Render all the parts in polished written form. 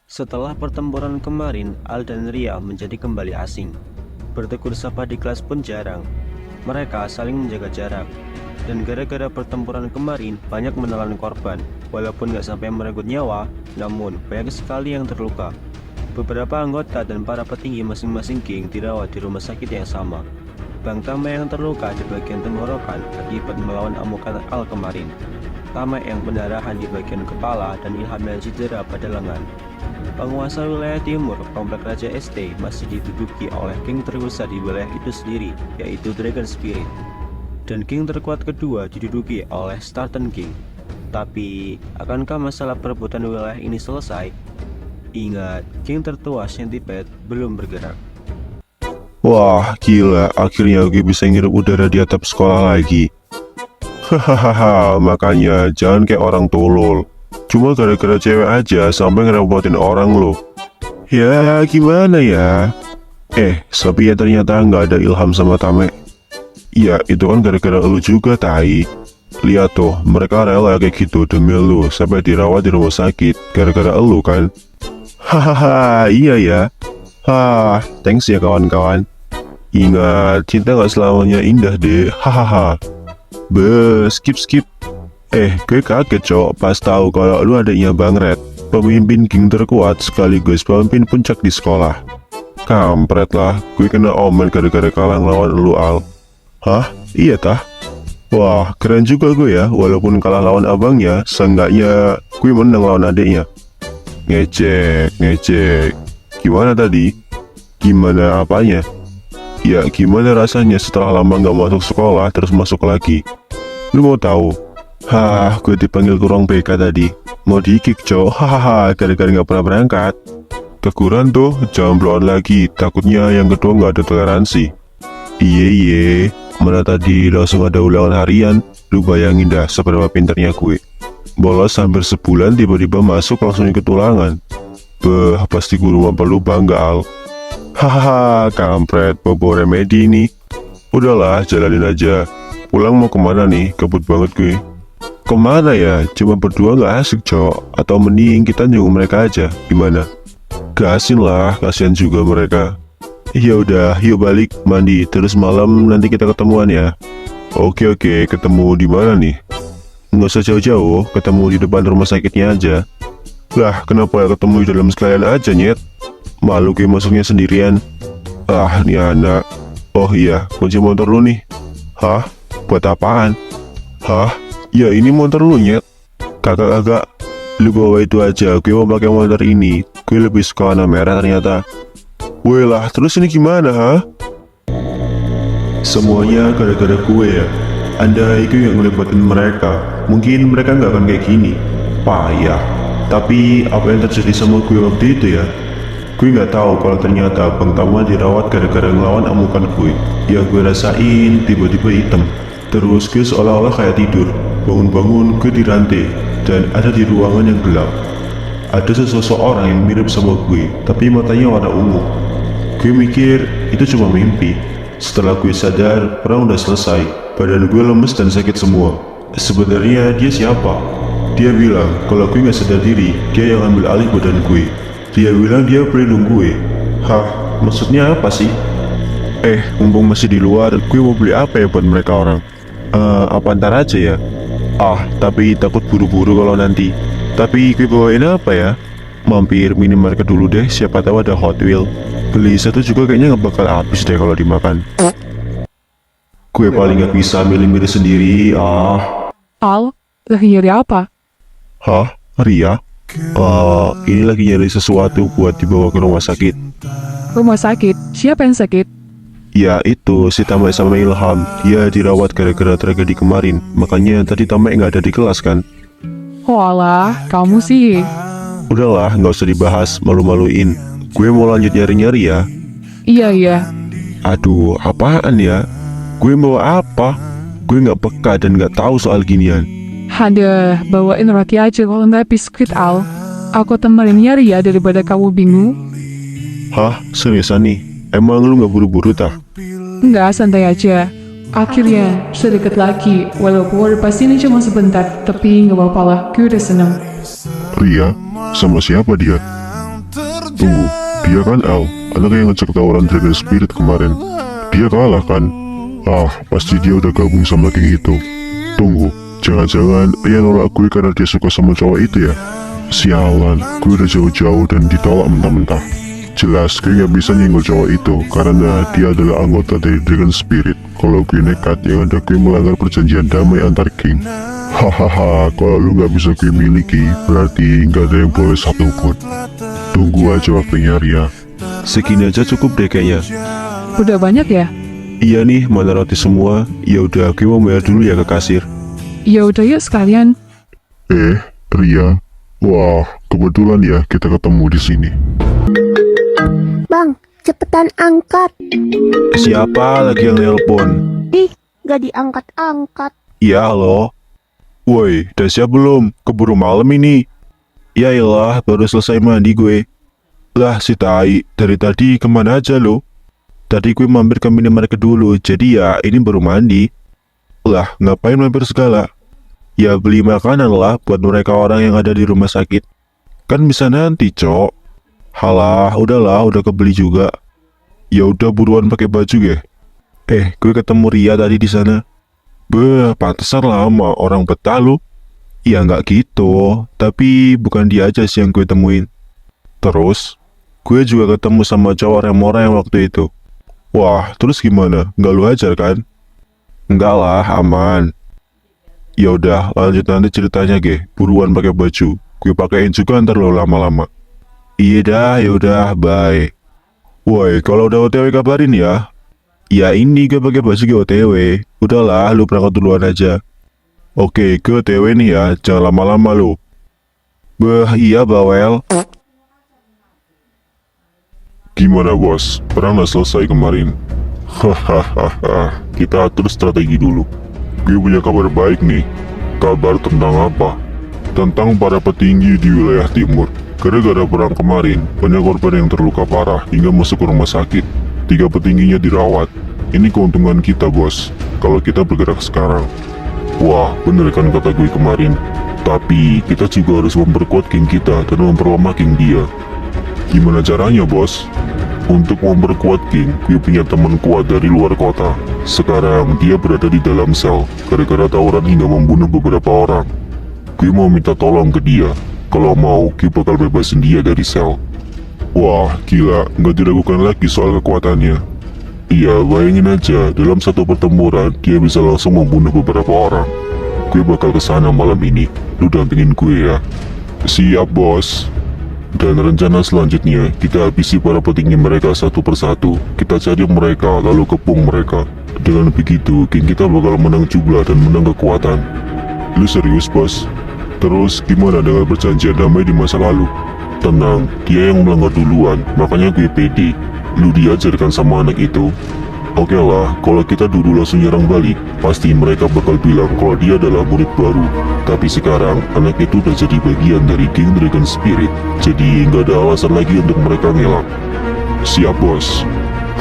Setelah pertempuran kemarin, Al dan Ria menjadi kembali asing. Bertegur sapa di kelas pun jarang. Mereka saling menjaga jarak. Dan gara-gara pertempuran kemarin, banyak menelan korban. Walaupun gak sampai merenggut nyawa, namun banyak sekali yang terluka. Beberapa anggota dan para petinggi masing-masing geng dirawat di rumah sakit yang sama. Bang Tama yang terluka di bagian tenggorokan akibat melawan amukan Al kemarin. Tama yang pendarahan di bagian kepala dan Ilham yang cedera pada lengan. Penguasa wilayah timur, Komplek Raja ST, masih diduduki oleh geng terbesar di wilayah itu sendiri, yaitu Dragon Spirit. Dan geng terkuat kedua diduduki oleh Starten King. Tapi, akankah masalah perebutan wilayah ini selesai? Ingat, geng tertua Centipede belum bergerak. Wah, gila, akhirnya gue bisa ngirup udara di atap sekolah lagi. Hahaha, makanya jangan kayak orang tolol. Cuma gara-gara cewek aja sampai ngerepotin orang loh. Ya, gimana ya? Tapi ya ternyata nggak ada Ilham sama Tame. Ya, itu kan gara-gara lu juga, tai. Lihat tuh, mereka rela kayak gitu demi lu sampai dirawat di rumah sakit gara-gara lu kan. Hahaha, iya ya. Thanks ya kawan-kawan. Ingat, cinta gak selamanya indah deh. Hahaha. Skip. Gue kaget cok pas tahu kalau lu adiknya Bang Red, pemimpin geng terkuat sekaligus pemimpin puncak di sekolah. Kampret lah, gue kena omen gara-gara kalah lawan lu, Al. Hah? Iya tah? Wah, keren juga gue ya, walaupun kalah lawan abangnya, seenggaknya gue menang lawan adiknya. Ngecek. Gimana tadi? Gimana apanya? Ya, gimana rasanya setelah lama gak masuk sekolah terus masuk lagi? Lu mau tahu? Gue dipanggil ke ruang BK tadi. Mau di-kick, cowok. Hahaha, gara-gara gak pernah berangkat. Teguran tuh, jangan blow on lagi. Takutnya yang kedua gak ada toleransi. Iye. Mana tadi langsung ada ulangan harian. Lu bayangin dah seberapa pinternya gue. Bolos hampir sebulan tiba-tiba masuk langsung ikut ulangan. Pasti guru mah perlu bangga, Al. Hahaha, kampret, bobo remedi nih. Udahlah, jalanin aja. Pulang mau kemana nih? Kebut banget gue. Kemana ya? Cuma berdua gak asik, cok. Atau mending kita nyunggu mereka aja. Gimana? Gasin lah, kasihan juga mereka. Ya udah, yuk balik mandi. Terus malam nanti kita ketemuan ya. Oke, ketemu di mana nih? Nggak usah jauh-jauh, ketemu di depan rumah sakitnya aja. Lah, kenapa ya ketemu di dalam sekalian aja, nyet? Malu kayak masuknya sendirian. Nih anak. Oh iya, kunci motor lu nih. Hah? Buat apaan? Hah? Ya ini motor lu, nyet. Kakak, lu bawa itu aja. Gue mau pakai motor ini. Gue lebih suka warna merah ternyata. Weh lah, terus ini gimana, ha? Semuanya gara-gara gue ya. Andai gue yang ngelibatin mereka, mungkin mereka nggak akan kayak gini. Payah. Tapi apa yang terjadi sama gue waktu itu ya? Gue nggak tahu kalau ternyata Bang Tama dirawat gara-gara ngelawan amukan gue. Yang gue rasain tiba-tiba hitam. Terus gue seolah-olah kayak tidur. Bangun-bangun gue dirantai dan ada di ruangan yang gelap. Ada sesosok orang yang mirip sama gue, tapi matanya warna ungu. Gue mikir itu cuma mimpi. Setelah gue sadar, perang udah selesai. Badan gue lemes dan sakit semua. Sebenarnya dia siapa? Dia bilang kalau gue nggak sadar diri, dia yang ambil alih badan gue. Dia bilang dia pelindung gue. Maksudnya apa sih? Mumpung masih di luar, gue mau beli apa ya buat mereka orang? Apa ntar aja ya? Tapi takut buru-buru kalau nanti. Tapi gue bawain apa ya? Mampir minimarket dulu deh, siapa tahu ada Hot Wheel. Beli satu juga kayaknya nggak bakal habis deh kalau dimakan. Gue paling nggak bisa milih-milih sendiri. Al, lagi nyari apa? Ria? Ini lagi nyari sesuatu buat dibawa ke rumah sakit. Rumah sakit? Siapa yang sakit? Ya itu, si Tame sama Ilham. Dia dirawat gara-gara tragedi kemarin. Makanya tadi Tame nggak ada di kelas kan. Walah, kamu sih. Udahlah, nggak usah dibahas, malu-maluin. Gue mau lanjut nyari-nyari ya. Iya. Aduh, apaan ya? Gue mau apa? Gue nggak peka dan nggak tahu soal ginian. Ada, bawain roti aja kalau nggak biskuit, Al. Aku temenin nyari ya daripada kamu bingung. Seriusan nih? Emang lu nggak buru-buru tah? Enggak, santai aja. Akhirnya, sedekat lagi. Walaupun pasti ini cuma sebentar, tapi nggak apa-apa lah. Gue udah seneng. Ria? Sama siapa dia? Tunggu, dia kan Al, anak yang ngecek tawaran Dragon Spirit kemarin. Dia kalah kan? Ah, pasti dia udah gabung sama geng itu. Tunggu, jangan-jangan dia nolak gue karena dia suka sama cowok itu ya? Sialan, gue udah jauh-jauh dan ditolak mentah-mentah. Jelas gue gak bisa nyenggol cowok itu karena dia adalah anggota dari Dragon Spirit. Kalau gue nekat, yang ada gue melanggar perjanjian damai antar geng. Hahaha, kalau lu gak bisa gue miliki, berarti gak ada yang boleh satupun. Tunggu aja waktunya, Ria. Segini aja cukup deh kayaknya. Udah banyak ya? Iya nih, mana roti semua. Ya udah, gue mau bayar dulu ya ke kasir. Ya udah yuk sekalian. Ria. Wah, kebetulan ya kita ketemu di sini. Bang, cepetan angkat. Siapa lagi yang nelpon? Ih, gak diangkat-angkat. Iya, halo. Woi, udah siap belum? Keburu malam ini. Ya iyalah, baru selesai mandi gue. Lah, si tai, dari tadi kemana aja lo? Tadi gue mampir ke minimarket dulu, jadi ya ini baru mandi. Lah, ngapain mampir segala? Ya beli makanan lah buat mereka orang yang ada di rumah sakit. Kan bisa nanti, cok. Halah, udahlah, udah kebeli juga. Ya udah buruan pakai baju ya. Gue ketemu Ria tadi di sana. Beh, pantesan lama orang betah lu. Ya nggak gitu, tapi bukan dia aja sih yang gue temuin. Terus, gue juga ketemu sama cowok remora yang waktu itu. Wah, terus gimana? Nggak lu ajar kan? Enggak lah, aman. Ya udah, lanjut nanti ceritanya ge. Buruan pakai baju. Gue pakein juga ntar lo lama-lama. Iya dah, ya udah, bye. Woi, kalau udah OTW kabarin ya. Ya ini gue pakai baju gue OTW. Udahlah, lu berangkat duluan aja. Oke, gue OTW nih ya, jangan lama-lama lu. Beh, iya bawel. Gimana bos, perang udah selesai kemarin? Hahaha, kita atur strategi dulu. Gue punya kabar baik nih. Kabar tentang apa? Tentang para petinggi di wilayah timur. Gara-gara perang kemarin, banyak korban yang terluka parah hingga masuk ke rumah sakit. 3 petingginya dirawat. Ini keuntungan kita bos, kalau kita bergerak sekarang. Wah, bener kan kata gue kemarin. Tapi kita juga harus memperkuat geng kita dan memperlemah geng dia. Gimana caranya bos? Untuk memperkuat geng, gue punya teman kuat dari luar kota. Sekarang dia berada di dalam sel gara-gara tawuran hingga membunuh beberapa orang. Gue mau minta tolong ke dia. Kalau mau, gue bakal bebasin dia dari sel. Wah, gila, nggak diragukan lagi soal kekuatannya. Iya, bayangin aja, dalam satu pertempuran, dia bisa langsung membunuh beberapa orang. Gue bakal kesana malam ini. Lu dampingin gue ya. Siap bos. Dan rencana selanjutnya, kita habisi para petinggi mereka satu persatu. Kita cari mereka, lalu kepung mereka. Dengan begitu, geng kita bakal menang jumlah dan menang kekuatan. Lu serius bos? Terus gimana dengan perjanjian damai di masa lalu? Tenang, dia yang melanggar duluan, makanya gue pede. Lu diajarkan sama anak itu. Oke lah, kalau kita dulu langsung nyerang balik, pasti mereka bakal bilang kalau dia adalah murid baru. Tapi sekarang, anak itu udah jadi bagian dari geng Dragon Spirit. Jadi nggak ada alasan lagi untuk mereka ngelak. Siap bos.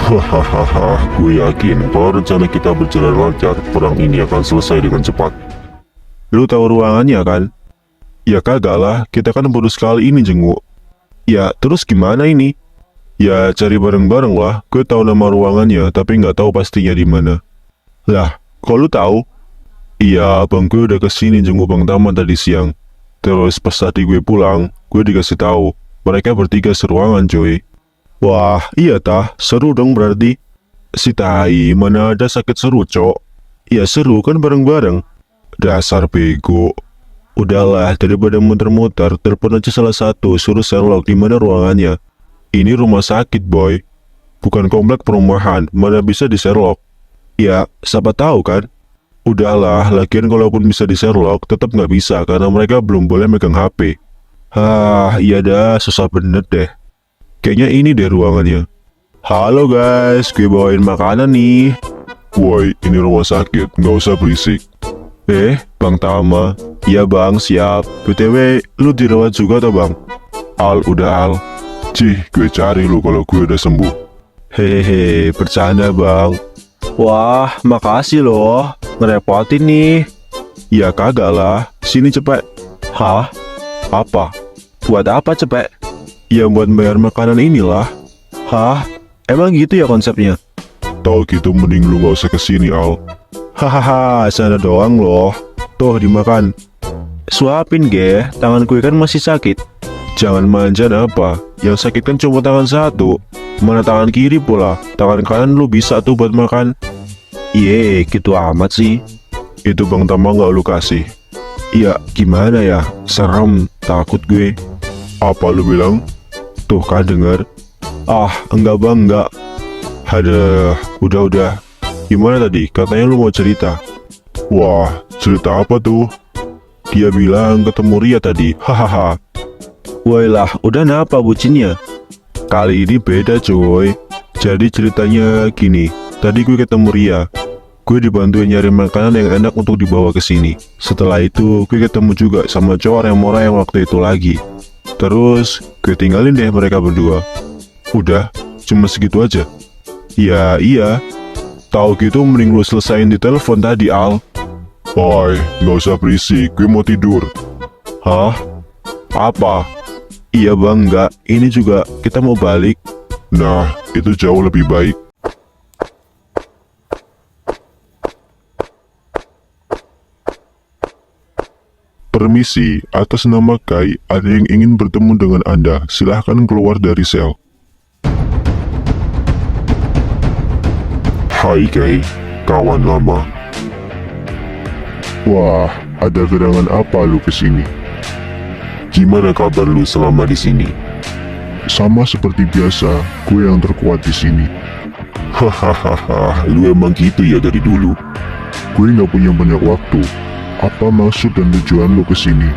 Hahaha, gue yakin kalau rencana kita berjalan lancar, perang ini akan selesai dengan cepat. Lu tahu ruangannya kan? Ya kagak lah, kita kan baru sekali ini jenguk. Ya, terus gimana ini? Ya, cari bareng-bareng lah. Gue tahu nama ruangannya, tapi nggak tahu pastinya di mana. Lah, kok lu tahu? Iya, abang gue udah kesini jenguk Bang Taman tadi siang. Terus pas tadi gue pulang, gue dikasih tahu mereka bertiga seruangan coy. Wah, iya tah, seru dong berarti. Si tai, mana ada sakit seru cok. Ya seru kan bareng-bareng. Dasar bego. Udahlah, daripada muter-muter, telepon aja salah satu, suruh Sherlock di mana ruangannya. Ini rumah sakit, boy. Bukan komplek perumahan, mana bisa di Sherlock. Ya, siapa tahu kan? Udahlah, lagian kalaupun bisa di Sherlock, tetap nggak bisa karena mereka belum boleh megang HP. Iya dah, susah bener deh. Kayaknya ini deh ruangannya. Halo guys, gue bawain makanan nih. Woi, ini rumah sakit, nggak usah berisik. Bang Tama. Iya bang, siap. BTW, lu dirawat juga toh bang? Al, udah Al. Cih, gue cari lu kalau gue udah sembuh. Hehehe, bercanda bang. Wah, makasih loh. Ngerepotin nih. Ya kagak lah, sini cepet. Hah? Apa? Buat apa cepet? Ya buat bayar makanan inilah. Hah? Emang gitu ya konsepnya? Tahu gitu mending lu gak usah kesini, Al. Hahaha, sana doang loh. Tuh dimakan. Suapin ge, tangan gue kan masih sakit. Jangan manja apa. Yang sakit kan cuma tangan satu. Mana tangan kiri pula. Tangan kanan lu bisa tuh buat makan. Iye, gitu amat sih. Itu Bang Tama gak lu kasih? Ya, gimana ya? Serem, takut gue. Apa lu bilang? Tuh kan denger. Ah, enggak bang, enggak. Ada, udah. Gimana tadi? Katanya lu mau cerita. Wah, cerita apa tuh? Dia bilang ketemu Ria tadi. Hahaha. Wailah, udah napa bucinnya? Kali ini beda coy. Jadi ceritanya gini. Tadi gue ketemu Ria. Gue dibantuin nyari makanan yang enak untuk dibawa ke sini. Setelah itu, gue ketemu juga sama cowok yang murah yang waktu itu lagi. Terus, gue tinggalin deh mereka berdua. Udah, cuma segitu aja. Ya, iya. Tahu gitu mending lu selesain di telepon tadi, Al. Oi, nggak usah berisik, gue mau tidur. Hah? Apa? Iya bang, enggak. Ini juga kita mau balik. Nah, itu jauh lebih baik. Permisi, atas nama Kai, ada yang ingin bertemu dengan Anda. Silahkan keluar dari sel. Hai Kai, kawan lama. Wah, ada gerangan apa lu kesini? Gimana kabar lu selama di sini? Sama seperti biasa, gue yang terkuat di sini. Hahaha, lu emang gitu ya dari dulu. Gue nggak punya banyak waktu. Apa maksud dan tujuan lu kesini?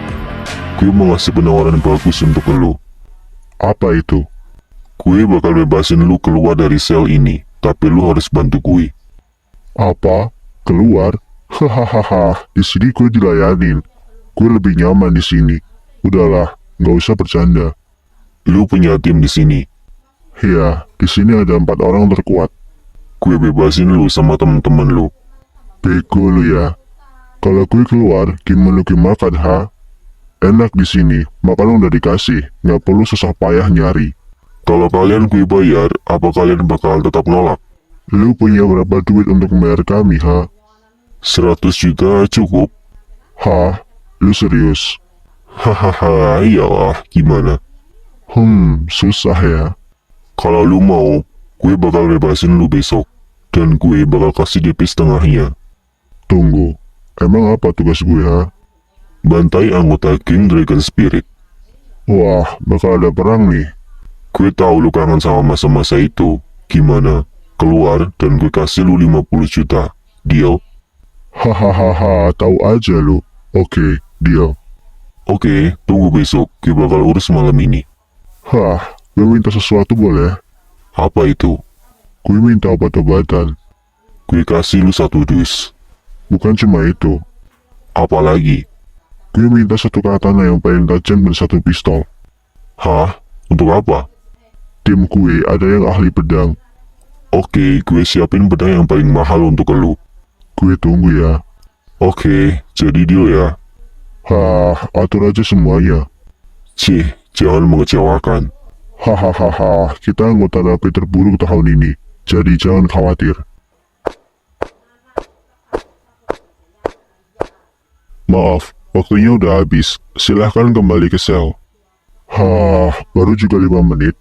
Gue mau ngasih penawaran bagus untuk lu. Apa itu? Gue bakal bebasin lu keluar dari sel ini, tapi lu harus bantu gue. Apa? Keluar? Hahaha, di sini gue dilayanin. Gue lebih nyaman di sini. Udahlah, nggak usah bercanda. Lu punya tim di sini? Iya, di sini ada 4 orang terkuat. Gue bebasin lu sama temen-temen lu. Bego lu ya. Kalau gue keluar, gimana gue makan, ha? Enak di sini, makan udah dikasih, nggak perlu susah payah nyari. Kalau kalian gue bayar, apa kalian bakal tetap nolak? Lu punya berapa duit untuk membayar kami, ha? 100 juta cukup. Hah? Lu serius? Hahaha, iyalah, gimana? Susah ya. Kalau lu mau, gue bakal bebasin lu besok. Dan gue bakal kasih DP setengahnya. Tunggu. Emang apa tugas gue, ha? Bantai anggota geng Dragon Spirit. Wah, bakal ada perang nih. Gue tahu lu kangen sama masa-masa itu. Gimana? Keluar dan gue kasih lu 50 juta. Deal? Hahaha, tahu aja lu. Oke, deal. Oke, tunggu besok. Gue bakal urus malam ini. Hah, gue minta sesuatu boleh? Apa itu? Gue minta obat-obatan. Gue kasih lu 1 dus. Bukan cuma itu. Apalagi? Gue minta 1 katana yang paling tajam dan 1 pistol. Hah? Untuk apa? Tim gue ada yang ahli pedang. Oke, gue siapin pedang yang paling mahal untuk lu. Gue tunggu ya. Oke, jadi deal ya. Hah, atur aja semuanya. Cih, jangan mengecewakan. Hahaha, kita anggota napi terburuk tahun ini. Jadi jangan khawatir. Maaf, waktunya udah habis. Silahkan kembali ke sel. Hah, baru juga 5 menit.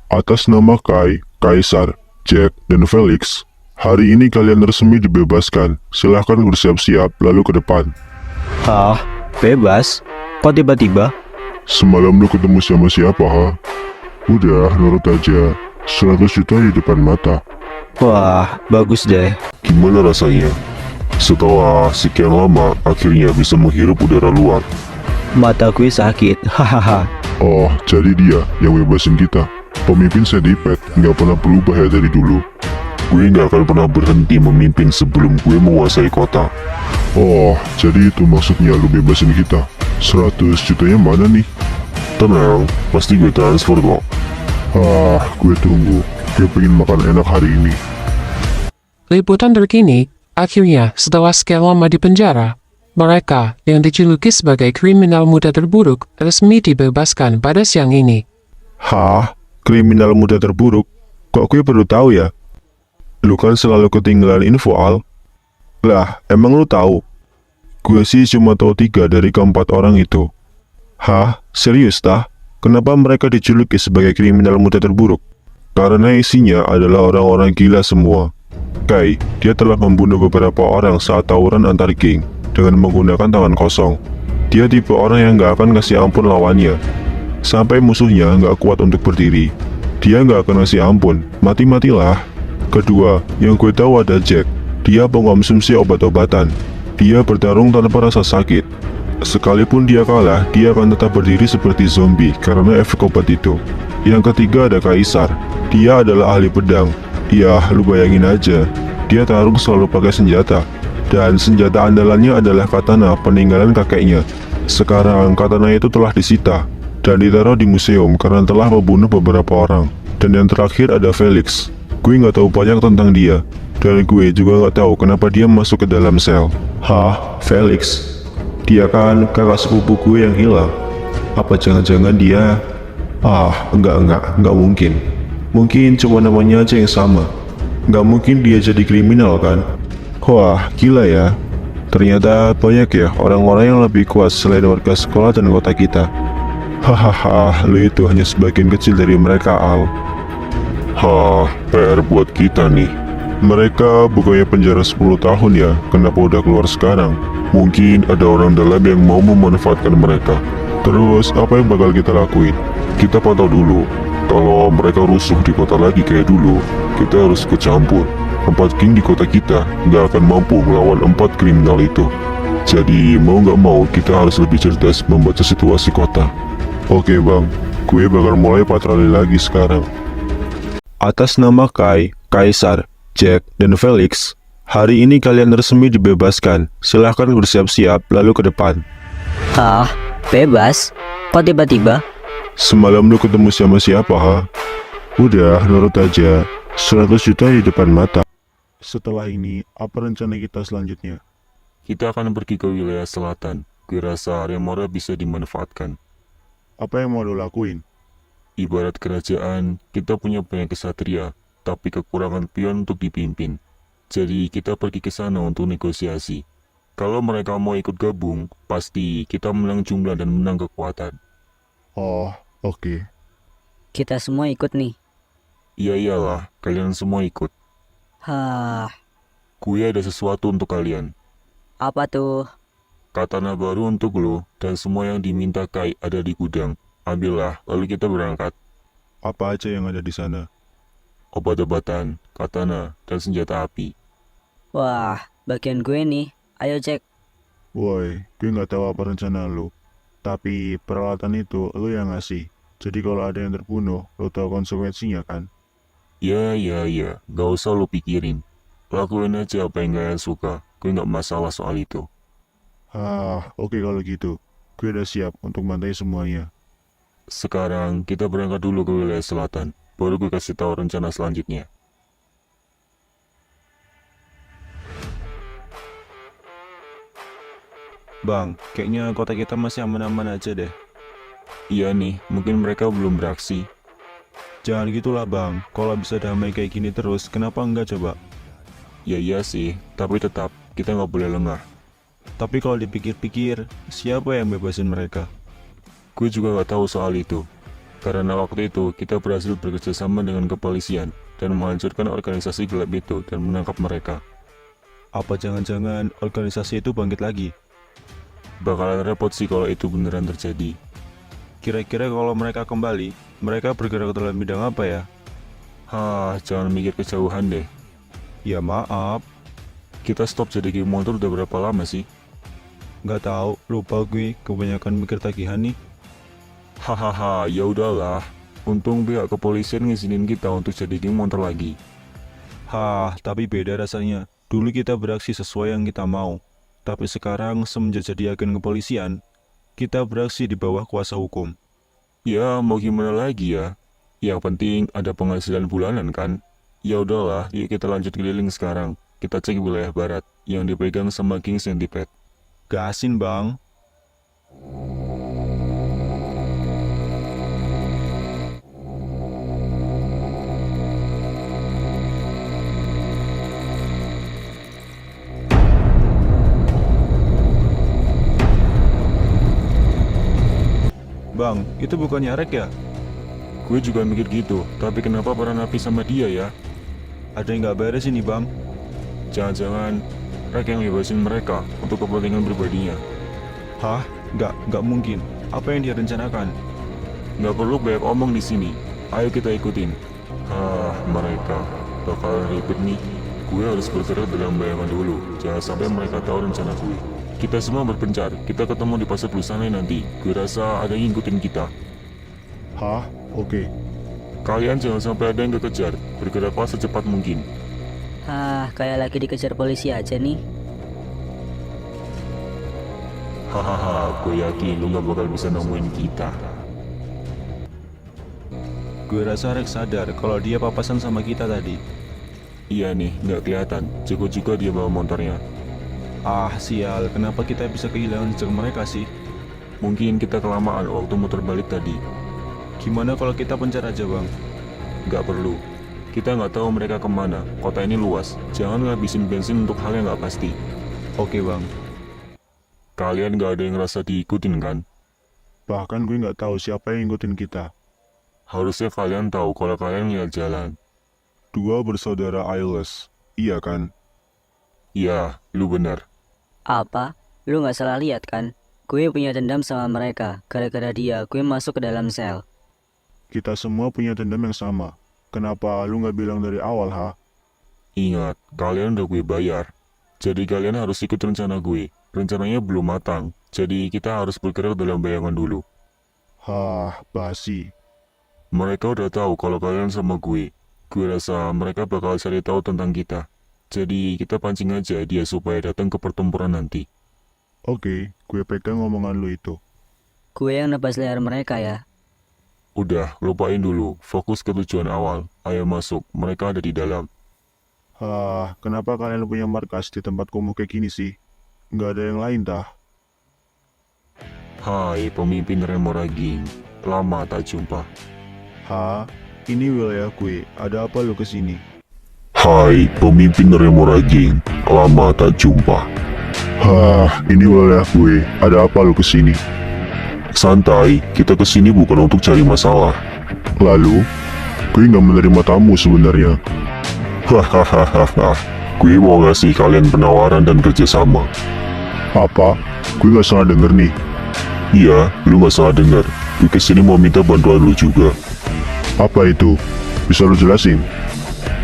Atas nama Kai, Kaisar, Jack, dan Felix, hari ini kalian resmi dibebaskan. Silahkan bersiap-siap lalu ke depan. Hah? Bebas? Kok tiba-tiba? Semalam lu ketemu sama siapa, ha? Udah, nurut aja. 100 juta di depan mata. Wah, bagus deh. Gimana rasanya? Setelah sekian lama, akhirnya bisa menghirup udara luar. Mata gue sakit. Hahaha. Oh, jadi dia yang bebasin kita. Pemimpin Sedipet nggak pernah berubah ya dari dulu. Gue nggak akan pernah berhenti memimpin sebelum gue menguasai kota. Oh, jadi itu maksudnya lu bebasin kita. 100 jutanya mana nih? Tenang, pasti gue transfer kok. Ah, gue tunggu. Gue pengen makan enak hari ini. Liputan terkini, akhirnya setelah sekian lama di penjara, mereka yang dijuluki sebagai kriminal muda terburuk resmi dibebaskan pada siang ini. Hah? Kriminal muda terburuk? Kok gue baru tahu ya? Lu kan selalu ketinggalan info, Al. Lah, emang lu tahu? Gue sih cuma tahu 3 dari keempat orang itu. Hah? Serius tah? Kenapa mereka dijuluki sebagai kriminal muda terburuk? Karena isinya adalah orang-orang gila semua. Kai, dia telah membunuh beberapa orang saat tawuran antar geng dengan menggunakan tangan kosong. Dia tipe orang yang gak akan kasih ampun lawannya. Sampai musuhnya gak kuat untuk berdiri. Dia gak akan kasih ampun, mati-matilah. Kedua, yang gue tahu ada Jack. Dia pengonsumsi obat-obatan. Dia bertarung tanpa rasa sakit. Sekalipun dia kalah, dia akan tetap berdiri seperti zombie karena efek obat itu. Yang ketiga ada Kaisar. Dia adalah ahli pedang. Ya, lu bayangin aja. Dia tarung selalu pakai senjata. Dan senjata andalannya adalah katana peninggalan kakeknya. Sekarang katana itu telah disita dan ditaruh di museum karena telah membunuh beberapa orang. Dan yang terakhir ada Felix. Gue nggak tahu banyak tentang dia. Dan gue juga nggak tahu kenapa dia masuk ke dalam sel. Hah? Felix? Dia kan kakak sepupu gue yang hilang. Apa jangan-jangan dia... enggak mungkin. Mungkin cuma namanya aja yang sama. Nggak mungkin dia jadi kriminal kan? Wah, gila ya. Ternyata banyak ya orang-orang yang lebih kuat selain warga sekolah dan kota kita. Hahaha, lu itu hanya sebagian kecil dari mereka, Al. Hah, PR buat kita nih. Mereka bukannya penjara 10 tahun ya, kenapa udah keluar sekarang? Mungkin ada orang dalam yang mau memanfaatkan mereka. Terus, apa yang bakal kita lakuin? Kita pantau dulu. Kalau mereka rusuh di kota lagi kayak dulu, kita harus ikut campur. 4 geng di kota kita nggak akan mampu melawan 4 kriminal itu. Jadi mau nggak mau kita harus lebih cerdas membaca situasi kota. Oke bang, gue bakal mulai patroli lagi sekarang. Atas nama Kai, Kaisar, Jack, dan Felix, hari ini kalian resmi dibebaskan. Silahkan bersiap-siap lalu ke depan. Hah? Bebas? Kok tiba-tiba? Semalam lu ketemu sama siapa, ha? Udah, nurut aja. 100 juta di depan mata. Setelah ini, apa rencana kita selanjutnya? Kita akan pergi ke wilayah selatan. Kurasa Remora bisa dimanfaatkan. Apa yang mau lu lakuin? Ibarat kerajaan, kita punya banyak kesatria, tapi kekurangan pion untuk dipimpin. Jadi kita pergi ke sana untuk negosiasi. Kalau mereka mau ikut gabung, pasti kita menang jumlah dan menang kekuatan. Oh, oke. Kita semua ikut nih. Iya iyalah, kalian semua ikut. Hah, Gue ada sesuatu untuk kalian. apa tuh? Katana baru untuk lo, dan semua yang diminta Kai ada di gudang. Ambillah, lalu kita berangkat. Apa aja yang ada di sana? Obat-obatan, katana, dan senjata api. Wah, bagian gue nih. Ayo cek. Woi, gue nggak tahu apa rencana lu. Tapi peralatan itu lu yang ngasih. Jadi kalau ada yang terbunuh, lu tahu konsekuensinya kan? Ya, gak usah lo pikirin. Lakuin aja apa yang kalian suka. Gue gak masalah soal itu. Oke kalau gitu. Gue udah siap untuk bantai semuanya. Sekarang kita berangkat dulu ke wilayah selatan. Baru gue kasih tahu rencana selanjutnya. Bang, kayaknya kota kita masih aman-aman aja deh. Iya nih, mungkin mereka belum beraksi. Jangan gitulah bang, kalau bisa damai kayak gini terus, kenapa enggak coba? Ya iya sih, tapi tetap, kita nggak boleh lengah. Tapi kalau dipikir-pikir, siapa yang bebasin mereka? Gue juga gak tahu soal itu. Karena waktu itu, kita berhasil bekerja sama dengan kepolisian dan menghancurkan organisasi gelap itu dan menangkap mereka. Apa jangan-jangan organisasi itu bangkit lagi? Bakalan repot sih kalau itu beneran terjadi. Kira-kira kalau mereka kembali, mereka bergerak dalam bidang apa ya? Jangan mikir kejauhan deh. Ya maaf, Kita stop jadi geng motor udah berapa lama sih? nggak tahu, lupa gue, kebanyakan mikir tagihan nih. Ya udahlah. Untung pihak kepolisian ngizinin kita untuk jadi geng motor lagi. Tapi beda rasanya. Dulu kita beraksi sesuai yang kita mau. Tapi sekarang semenjak jadi agen kepolisian, kita beraksi di bawah kuasa hukum. Ya, mau gimana lagi ya? Yang penting ada penghasilan bulanan kan? Ya udahlah, yuk kita lanjut keliling sekarang. Kita cek wilayah barat, yang dipegang sama King Centipede. Gasin bang. Bang, itu bukannya Rek ya? Gue juga mikir gitu, tapi kenapa para napi sama dia ya? Ada yang nggak beres ini bang. Jangan-jangan Rek yang bebasin mereka untuk kepentingan pribadinya. Hah? Nggak mungkin. Apa yang dia rencanakan? Nggak perlu banyak omong di sini. Ayo kita ikutin. Mereka bakal ribet nih. Gue harus bergerak dalam bayangan dulu. Jangan sampai mereka tahu rencana gue. Kita semua berpencar. Kita ketemu di pasar Blusanai nanti. Gue rasa ada yang ngikutin kita. Hah? Oke. Kalian jangan sampai ada yang kekejar. Bergeraklah secepat mungkin. Kayak lagi dikejar polisi aja nih. Hahaha, gue yakin lu gak bakal bisa nemuin kita. Gue rasa Rek sadar kalau dia papasan sama kita tadi. Iya nih, nggak kelihatan. Cukup juga dia bawa motornya. Ah sial, kenapa kita bisa kehilangan jejak mereka sih? Mungkin kita kelamaan waktu muter balik tadi. Gimana kalau kita pencar aja bang? Nggak perlu. Kita nggak tahu mereka kemana. Kota ini luas. Jangan ngabisin bensin untuk hal yang nggak pasti. Oke bang. Kalian nggak ada yang ngerasa diikutin kan? Bahkan gue nggak tahu siapa yang ngikutin kita. Harusnya kalian tahu kalau kalian lihat jalan. Dua bersaudara Ailes. Iya kan? Iya, lu benar. Apa? Lu nggak salah lihat kan? Gue punya dendam sama mereka. Gara-gara dia, gue masuk ke dalam sel. Kita semua punya dendam yang sama. Kenapa lu nggak bilang dari awal, ha? Ingat, kalian udah gue bayar. Jadi kalian harus ikut rencana gue. Rencananya belum matang. Jadi kita harus bergerak dalam bayangan dulu. Hah, basi. Mereka udah tahu kalau kalian sama gue. Gue rasa mereka bakal cari tahu tentang kita. Jadi kita pancing aja dia supaya datang ke pertempuran nanti. Oke, gue pegang omongan lu itu. Gue yang nebas leher mereka ya. Udah, lupain dulu. Fokus ke tujuan awal. Ayo masuk, mereka ada di dalam. Hah, kenapa kalian punya markas di tempat kumuh kayak gini sih? Nggak ada yang lain dah. Hai pemimpin Remoraging. Lama tak jumpa. Hah, ini wilayah gue. Ada apa lu kesini? Hai pemimpin Remoraging. Lama tak jumpa. Hah, ini wilayah gue. Ada apa lu kesini? Santai, kita kesini bukan untuk cari masalah. Lalu, gue nggak menerima tamu sebenarnya. Hahaha, gue mau ngasih kalian penawaran dan kerjasama. Apa? Gue nggak salah denger nih. Iya, lu gak salah dengar. Gue kesini mau minta bantuan lu juga. Apa itu? Bisa lu jelasin?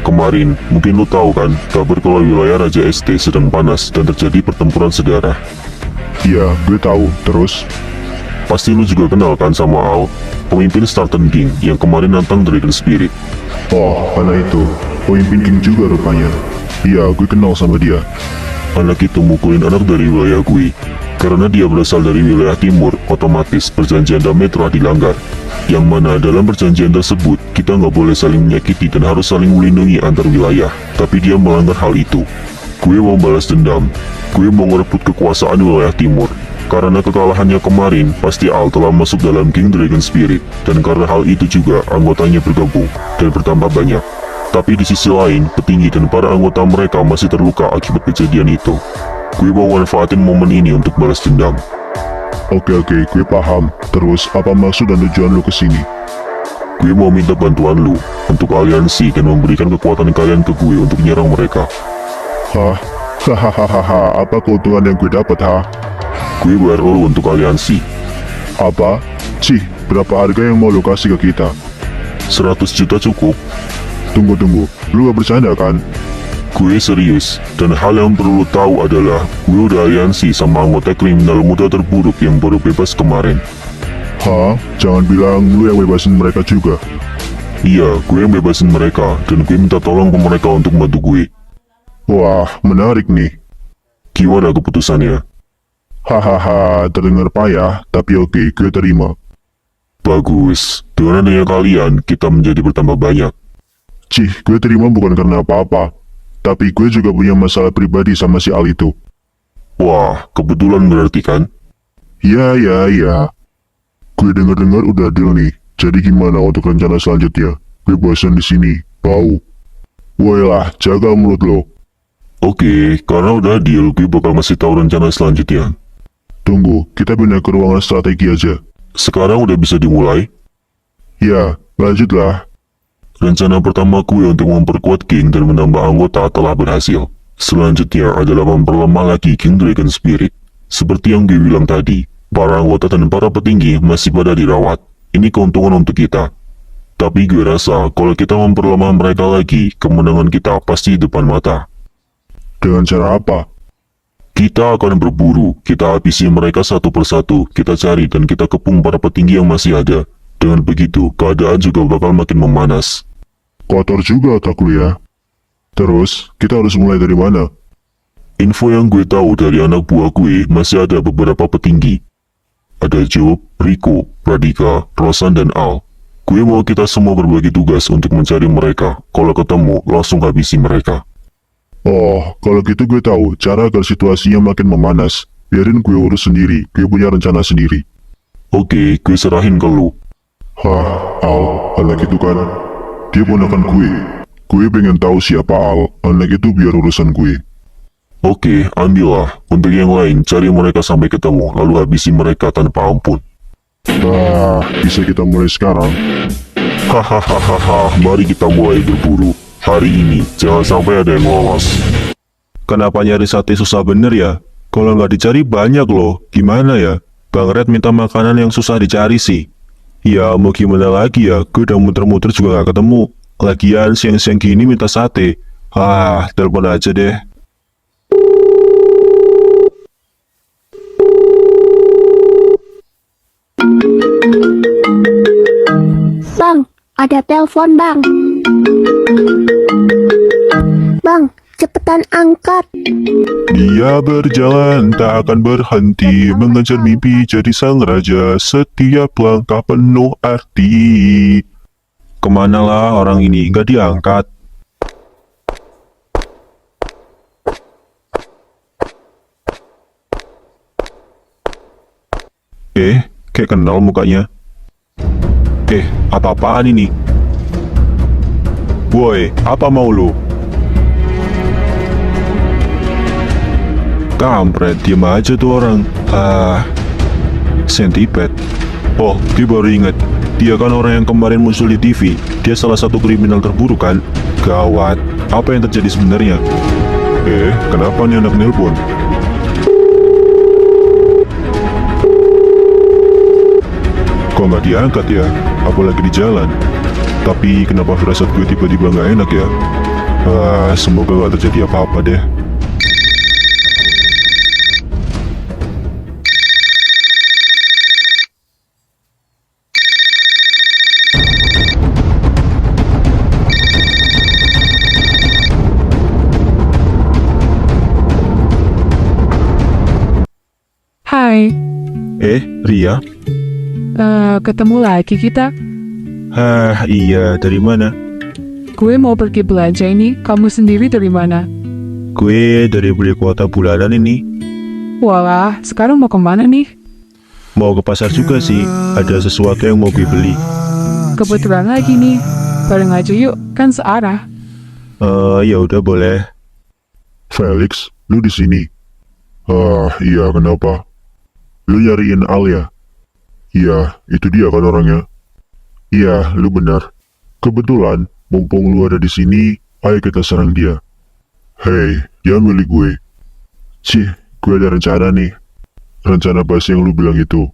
Kemarin, mungkin lu tahu kan, kabar kalau wilayah Raja ST sedang panas dan terjadi pertempuran sedarah. Iya, gue tahu. Terus? Pasti lu juga kenal kan sama Al, pemimpin Starten King yang kemarin nantang Dragon Spirit. Oh, anak itu. Pemimpin King juga rupanya. Iya, gue kenal sama dia. Anak itu mukulin anak dari wilayah gue. Karena dia berasal dari wilayah timur, otomatis perjanjian damai telah dilanggar. Yang mana dalam perjanjian tersebut, kita nggak boleh saling menyakiti dan harus saling melindungi antar wilayah. Tapi dia melanggar hal itu. Gue mau balas dendam. Gue mau ngerebut kekuasaan wilayah timur. Karena kekalahannya kemarin, pasti Al telah masuk dalam King Dragon Spirit. Dan karena hal itu juga, anggotanya bergabung dan bertambah banyak. Tapi di sisi lain, petinggi dan para anggota mereka masih terluka akibat kejadian itu. Gue mau manfaatin momen ini untuk balas dendam. Oke, gue paham. Terus, apa maksud dan tujuan lu kesini? Gue mau minta bantuan lu untuk aliansi dan memberikan kekuatan kalian ke gue untuk menyerang mereka. Hah? Hahaha, apa keuntungan yang gue dapat, ha? Gue bayar lu untuk aliansi. Apa? Cih, berapa harga yang mau lu kasih ke kita? 100 juta cukup. Tunggu, lu gak bercanda kan? Gue serius, dan hal yang perlu lu tahu adalah gue udah aliansi sama anggota kriminal muda terburuk yang baru bebas kemarin. Hah? Jangan bilang lu yang bebasin mereka juga. Iya, gue yang bebasin mereka, dan gue minta tolong ke mereka untuk bantu gue. Wah, menarik nih. Gimana keputusannya? Hahaha, terdengar payah, tapi oke, gue terima. Bagus, dengan adanya kalian, kita menjadi bertambah banyak. Cih, gue terima bukan karena apa-apa. Tapi gue juga punya masalah pribadi sama si Al itu. Wah, kebetulan berarti kan? Ya. Gue dengar-dengar udah deal nih. Jadi gimana untuk rencana selanjutnya? Gue bosan di sini. Bau. Woilah, jaga mulut lo. Oke, karena udah deal, gue bakal ngasih tahu rencana selanjutnya. Tunggu, kita pindah ke ruangan strategi aja. Sekarang udah bisa dimulai. Ya, lanjutlah. Rencana pertama gue untuk memperkuat geng dan menambah anggota telah berhasil. Selanjutnya adalah memperlemah lagi geng Dragon Spirit. Seperti yang gue bilang tadi, para anggota dan para petinggi masih pada dirawat. Ini keuntungan untuk kita. Tapi gue rasa kalau kita memperlemah mereka lagi, kemenangan kita pasti di depan mata. Dengan cara apa? Kita akan berburu, kita habisi mereka satu persatu, kita cari dan kita kepung para petinggi yang masih ada. Dengan begitu, keadaan juga bakal makin memanas. Kotor juga otak lu ya. Terus, kita harus mulai dari mana? Info yang gue tahu dari anak buah gue masih ada beberapa petinggi. Ada Job, Rico, Radika, Rosan, dan Al. Gue mau kita semua berbagi tugas untuk mencari mereka. Kalau ketemu, langsung habisi mereka. Oh, kalau gitu gue tahu cara agar situasinya makin memanas. Biarin gue urus sendiri, gue punya rencana sendiri. Oke, gue serahin ke lu. Hah, Al, anak itu kan? Dia ponakan gue. Gue pengen tahu siapa Al, anak itu biar urusan gue. Oke, ambillah. Untuk yang lain, cari mereka sampai ketemu, lalu habisi mereka tanpa ampun. Nah, bisa kita mulai sekarang? Hahaha, mari kita mulai berburu. Hari ini, jangan sampai ada yang lolos. Kenapa nyari sate susah bener ya? Kalau nggak dicari banyak loh. Gimana ya? Bang Red minta makanan yang susah dicari sih. Ya mau gimana lagi ya? Gue udah muter-muter juga nggak ketemu. Lagian siang-siang gini minta sate. Ah, telepon aja deh. Bang, ada telepon bang. Bang, cepetan angkat. Dia berjalan tak akan berhenti, mengejar mimpi jadi sang raja, setiap langkah penuh arti. Kemana lah orang ini? Nggak diangkat. Kayak kenal mukanya. Apa-apaan ini? Woi, apa mau lu? Kampret, diam aja tuh orang. Centipede. Oh, gue baru inget. Dia kan orang yang kemarin muncul di TV. Dia salah satu kriminal terburuk kan? Gawat. Apa yang terjadi sebenarnya? Kenapa nih anak nelpon? Kok nggak diangkat ya? Apalagi di jalan. Tapi kenapa firasat gue tiba-tiba nggak enak ya? Semoga nggak terjadi apa-apa deh. Hai, Ria? ketemu lagi kita. Iya, dari mana? Gue mau pergi belanja ini, kamu sendiri dari mana? Gue dari beli kuota bulanan ini. Walah, sekarang mau kemana nih? Mau ke pasar juga sih, ada sesuatu yang mau gue beli. Kebetulan lagi nih, bareng aja yuk, kan searah. Ya udah boleh. Felix, lu di sini? Iya, kenapa? Lu nyariin Al ya? Iya, itu dia kan orangnya. Iya, lu benar. Kebetulan, mumpung lu ada di sini, ayo kita serang dia. Hei, dia milik gue. Cih, gue ada rencana nih. Rencana pas yang lu bilang itu.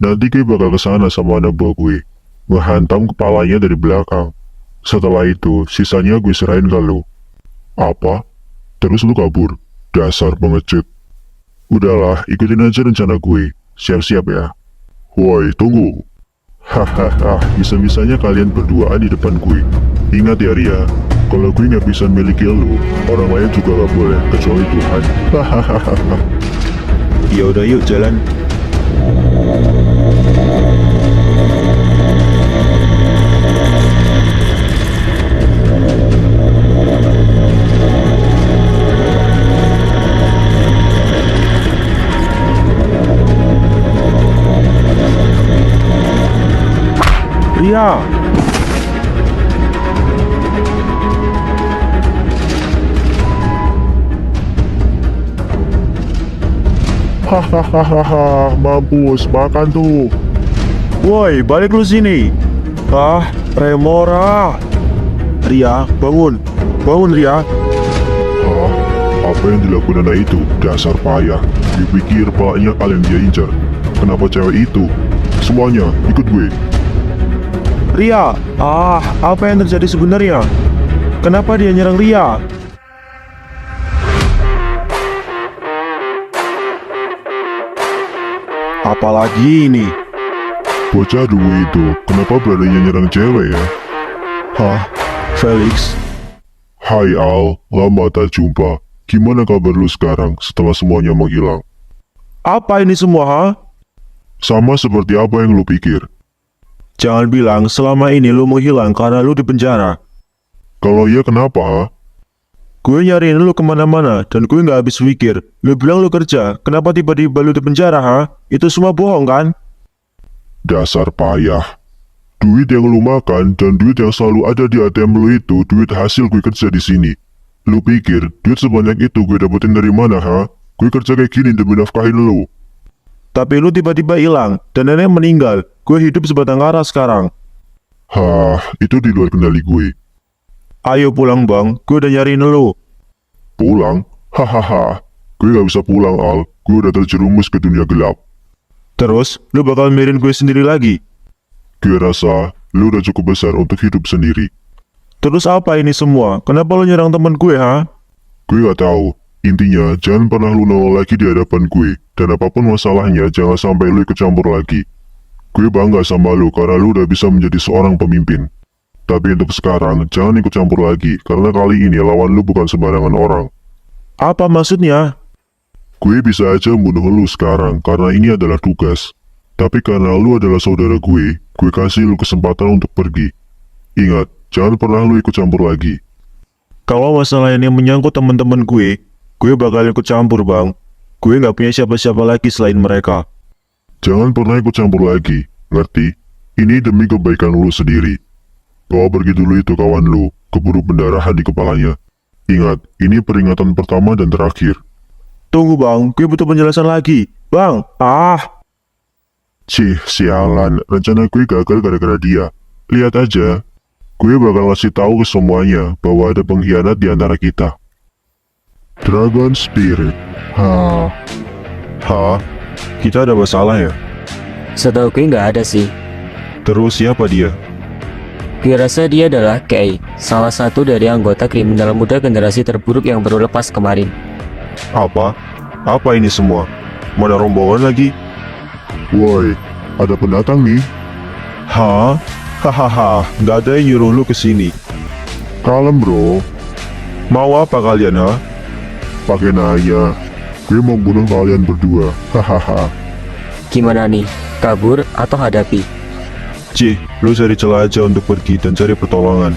Nanti gue bakal kesana sama anak buah gue. Ngehantam kepalanya dari belakang. Setelah itu, sisanya gue serahin ke lu. Apa? Terus lu kabur? Dasar pengecut. Udahlah, ikutin aja rencana gue. Siap-siap ya. Woi, tunggu. Hahaha, bisa-bisanya kalian berduaan di depan gue. Ingat ya Ria, kalau gue nggak bisa miliki lu, orang lain juga gak boleh, kecuali Tuhan. Hahaha. Ya udah yuk jalan. Ria! Hahaha, mampus, makan tuh. Woi, balik lu sini. Ah, Remora. Ria, bangun. Bangun, Ria. Hah? Apa yang dilakukan anak itu? Dasar payah. Dipikir palanya kalian dia incar. Kenapa cewek itu? Semuanya, ikut gue. Ria, apa yang terjadi sebenarnya? Kenapa dia nyerang Ria? Apalagi ini? Bocah dua itu, kenapa beraninya nyerang cewek ya? Hah? Felix? Hai Al, lama tak jumpa. Gimana kabar lu sekarang setelah semuanya menghilang? Apa ini semua, ha? Sama seperti apa yang lu pikir. Jangan bilang selama ini lu menghilang karena lu di penjara. Kalau iya kenapa, ha? Gue nyariin lu kemana-mana dan gue nggak habis pikir. Lu bilang lu kerja, kenapa tiba-tiba lu di penjara, ha? Itu semua bohong kan? Dasar payah. Duit yang lu makan dan duit yang selalu ada di ATM lu itu duit hasil gue kerja di sini. Lu pikir duit sebanyak itu gue dapetin dari mana, ha? Gue kerja kayak gini demi nafkahin lu. Tapi lu tiba-tiba hilang dan nenek meninggal. Gue hidup sebatang kara sekarang. Hah, itu di luar kendali gue. Ayo pulang bang, gue udah nyariin lu. Pulang? Hahaha, gue gak bisa pulang Al. Gue udah terjerumus ke dunia gelap. Terus, lu bakal mirin gue sendiri lagi? Gue rasa, lu udah cukup besar untuk hidup sendiri. Terus apa ini semua? Kenapa lu nyerang temen gue, ha? Gue gak tahu. Intinya, jangan pernah lu nongol lagi di hadapan gue. Dan apapun masalahnya, jangan sampai lu ikut campur lagi. Gue bangga sama lu karena lu udah bisa menjadi seorang pemimpin. Tapi untuk sekarang, jangan ikut campur lagi, karena kali ini lawan lu bukan sembarangan orang. Apa maksudnya? Gue bisa aja membunuh lu sekarang, karena ini adalah tugas. Tapi karena lu adalah saudara gue kasih lu kesempatan untuk pergi. Ingat, jangan pernah lu ikut campur lagi. Kalau masalah ini menyangkut teman-teman gue bakal ikut campur bang. Gue gak punya siapa-siapa lagi selain mereka. Jangan pernah ikut campur lagi, ngerti? Ini demi kebaikan lu sendiri. Bawa pergi dulu itu kawan lu, keburu pendarahan di kepalanya. Ingat, ini peringatan pertama dan terakhir. Tunggu bang, gue butuh penjelasan lagi. Bang, Cih, sialan, rencana gue gagal gara-gara dia. Lihat aja, gue bakal ngasih tahu ke semuanya bahwa ada pengkhianat di antara kita. Dragon Spirit. Kita ada masalah ya? Setahu gue nggak ada sih. Terus siapa dia? Gue rasa dia adalah Kei, salah satu dari anggota kriminal muda generasi terburuk yang baru lepas kemarin. Apa? Apa ini semua? Mana rombongan lagi? Woi, ada pendatang nih. Hah? Hahaha, nggak ada yang nyuruh lu kesini. Kalem bro. Mau apa kalian, ha? Pakai nanya. Gue mau bunuh kalian berdua. Hahaha. Gimana nih, kabur atau hadapi? Cih, lu cari celah aja untuk pergi dan cari pertolongan.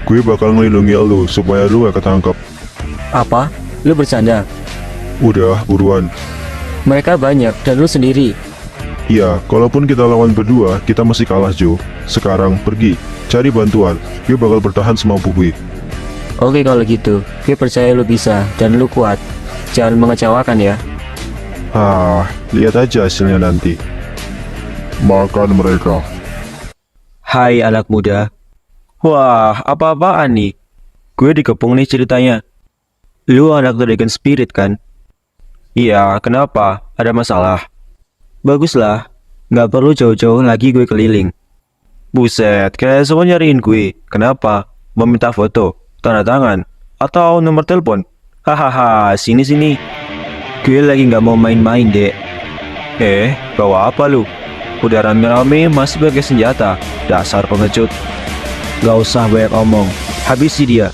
Gue bakal ngelindungi lu supaya lu gak ketangkep. Apa? Lu bercanda? Udah, buruan. Mereka banyak dan lu sendiri. Iya, kalaupun kita lawan berdua, kita masih kalah Jo. Sekarang pergi, cari bantuan. Gue bakal bertahan semampu gue. Oke kalau gitu, gue percaya lu bisa dan lu kuat. Jangan mengecewakan ya. Lihat aja hasilnya nanti. Makan mereka. Hai anak muda. Wah, apa-apaan nih? Gue dikepung nih ceritanya. Lu anak Dragon Spirit kan? Iya, kenapa? Ada masalah? Baguslah, nggak perlu jauh-jauh lagi gue keliling. Buset, kayak semua nyariin gue. Kenapa? Meminta foto, tanda tangan, atau nomor telepon? Hahaha, sini-sini. Gue lagi nggak mau main-main, dek. Bawa apa lu? Udah rame-rame masih pakai senjata. Dasar pengecut. Gak usah banyak omong. Habisi dia.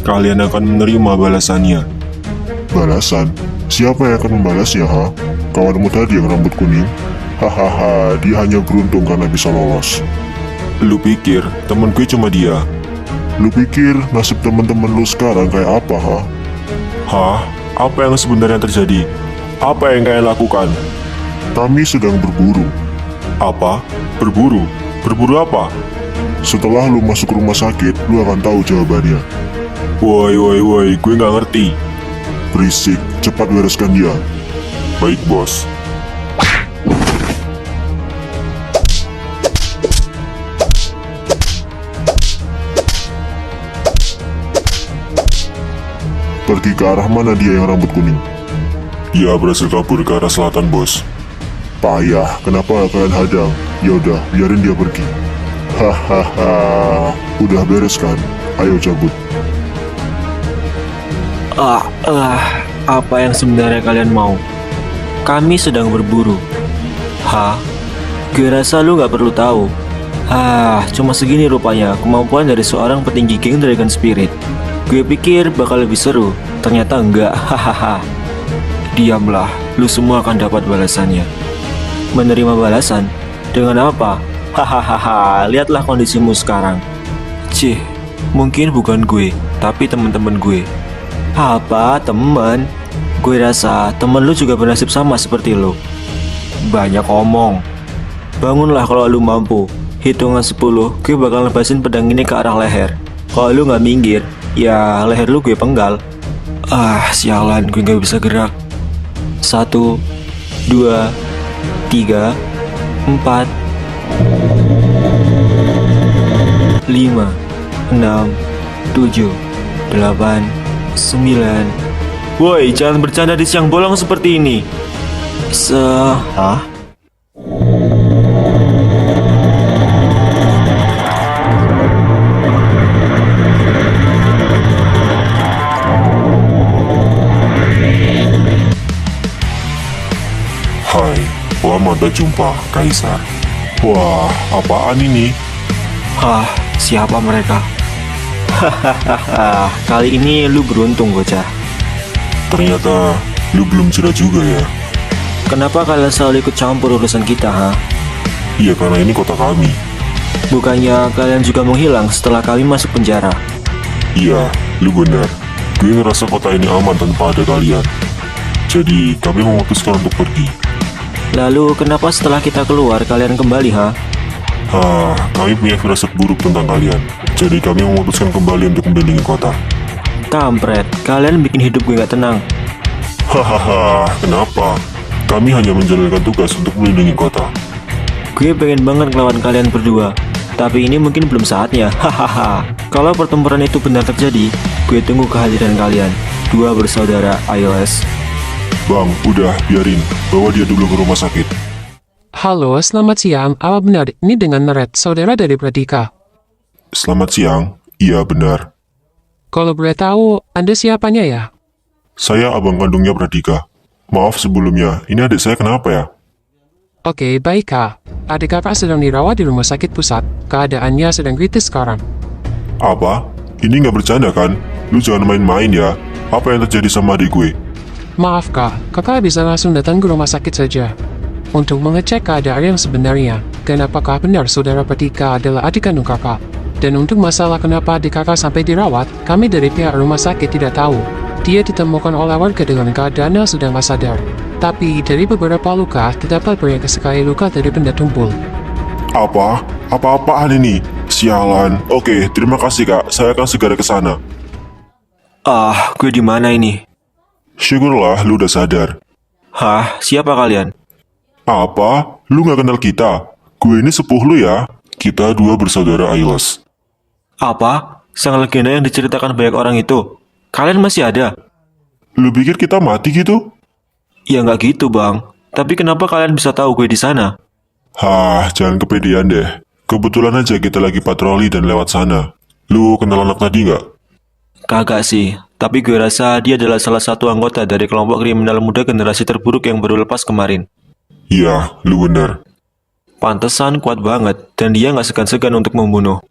Kalian akan menerima balasannya. Balasan? Siapa yang akan membalasnya, ha? kawanmu tadi yang rambut kuning? Hahaha, dia hanya beruntung karena bisa lolos. Lu pikir temen gue cuma dia? Lu pikir nasib teman-teman lu sekarang kayak apa, ha? Hah? Apa yang sebenarnya terjadi? Apa yang kalian lakukan? Kami sedang berburu. Apa? Berburu? Berburu apa? Setelah lu masuk rumah sakit, lu akan tahu jawabannya. Woi, gue nggak ngerti. Berisik, cepat bereskan dia. Baik, bos. Pergi ke arah mana dia yang rambut kuning? Dia berhasil kabur ke arah selatan, bos. Payah, kenapa kalian hadang? Yaudah, biarin dia pergi. Hahaha, udah beres kan? Ayo cabut. Apa yang sebenarnya kalian mau? Kami sedang berburu. Hah? Gue rasa lu gak perlu tahu. Cuma segini rupanya kemampuan dari seorang petinggi geng Dragon Spirit. Gue pikir bakal lebih seru, ternyata enggak. Hahaha. Diamlah, lu semua akan dapat balasannya. Menerima balasan? Dengan apa? Hahaha, lihatlah kondisimu sekarang. Cih, mungkin bukan gue, tapi teman-teman gue. Apa, teman? Gue rasa temen lu juga bernasib sama seperti lu. Banyak omong. Bangunlah kalau lu mampu. Hitungan 10, gue bakal lepasin pedang ini ke arah leher. Kalau lu gak minggir, ya leher lu gue penggal. Sialan, gue gak bisa gerak. 1, 2, 3, 4, 5, 6, 7, 8, 9. Woi, jangan bercanda di siang bolong seperti ini. Hah? Hai, lama tak jumpa, Kaisar. Wah, apaan ini? Siapa mereka? Hahaha, kali ini lu beruntung, bocah. Ternyata lu belum cerah juga ya. Kenapa kalian selalu ikut campur urusan kita, ha? Iya, karena ini kota kami. Bukannya kalian juga menghilang setelah kami masuk penjara? Iya, lu benar. Gue ngerasa kota ini aman tanpa ada kalian. Jadi, kami memutuskan untuk pergi. Lalu kenapa setelah kita keluar kalian kembali, ha? Kami punya firasat buruk tentang kalian. Jadi kami memutuskan kembali untuk melindungi kota. Kampret, kalian bikin hidup gue gak tenang. Hahaha, kenapa? Kami hanya menjalankan tugas untuk melindungi kota. Gue pengen banget ngelawan kalian berdua, tapi ini mungkin belum saatnya. Hahaha. Kalau pertempuran itu benar terjadi, gue tunggu kehadiran kalian. Dua bersaudara iOS. Bang, udah, biarin. Bawa dia dulu ke rumah sakit. Halo, selamat siang. Apa benar ini dengan Neret, saudara dari Pradika? Selamat siang. Iya, benar. Kalau boleh tahu, Anda siapanya ya? Saya abang kandungnya Pradika. Maaf sebelumnya, ini adik saya kenapa ya? Oke, baik Kak. Adik kakak sedang dirawat di rumah sakit pusat. Keadaannya sedang kritis sekarang. Apa? Ini nggak bercanda kan? Lu jangan main-main ya. Apa yang terjadi sama adik gue? Maaf Kak, kakak bisa langsung datang ke rumah sakit saja untuk mengecek keadaan yang sebenarnya dan apakah benar saudara Pradika adalah adik kandung kakak. Dan untuk masalah kenapa adik kakak sampai dirawat, kami dari pihak rumah sakit tidak tahu. Dia ditemukan oleh warga dengan keadaan yang sudah tak sadar. Tapi dari beberapa luka, terdapat banyak sekali luka dari benda tumpul. Apa? Apa-apaan ini? Sialan. Oke, terima kasih kak. Saya akan segera ke sana. Gue di mana ini? Syukurlah lu udah sadar. Hah? Siapa kalian? Apa? Lu gak kenal kita? Gue ini sepuh lu ya. Kita dua bersaudara Ailes. Apa? Sang legenda yang diceritakan banyak orang itu? Kalian masih ada? Lu pikir kita mati gitu? Ya nggak gitu, Bang. Tapi kenapa kalian bisa tahu gue di sana? Jangan kepedean deh. Kebetulan aja kita lagi patroli dan lewat sana. Lu kenal anak tadi nggak? Kagak sih. Tapi gue rasa dia adalah salah satu anggota dari kelompok kriminal muda generasi terburuk yang baru lepas kemarin. Iya, lu bener. Pantesan kuat banget, dan dia nggak segan-segan untuk membunuh.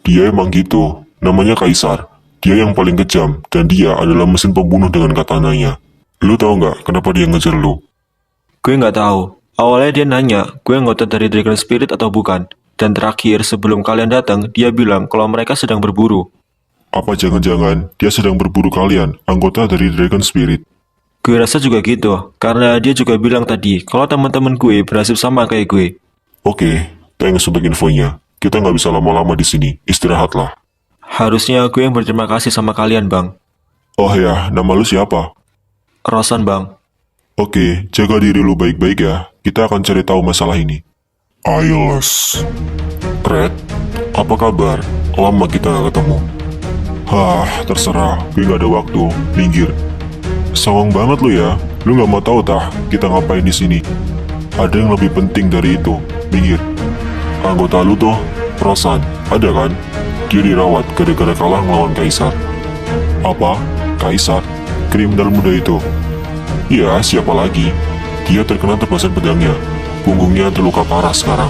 Dia emang gitu. Namanya Kaisar. Dia yang paling kejam, dan dia adalah mesin pembunuh dengan katananya. Lu tahu nggak kenapa dia ngejar lu? Gue nggak tahu. Awalnya dia nanya, gue anggota dari Dragon Spirit atau bukan. Dan terakhir, sebelum kalian datang, dia bilang kalau mereka sedang berburu. Apa jangan-jangan dia sedang berburu kalian, anggota dari Dragon Spirit? Gue rasa juga gitu, karena dia juga bilang tadi kalau teman-teman gue bernasib sama kayak gue. Oke, thanks untuk infonya. Kita nggak bisa lama-lama di sini, istirahatlah. Harusnya gue yang berterima kasih sama kalian, Bang. Oh ya, nama lu siapa? Rosan, Bang. Oke, jaga diri lu baik-baik ya. Kita akan cari tahu masalah ini. Ayolah. Red, apa kabar? Lama kita nggak ketemu. Terserah, gue nggak ada waktu. Minggir. Songong banget lu ya. Lu nggak mau tahu tah kita ngapain di sini? Ada yang lebih penting dari itu. Minggir. Anggota lu tuh, Rosan, ada kan? Dia dirawat gara-gara kalah melawan Kaisar. Apa? Kaisar? Kriminal muda itu? Ya, siapa lagi? Dia terkena tebasan pedangnya. Punggungnya terluka parah sekarang.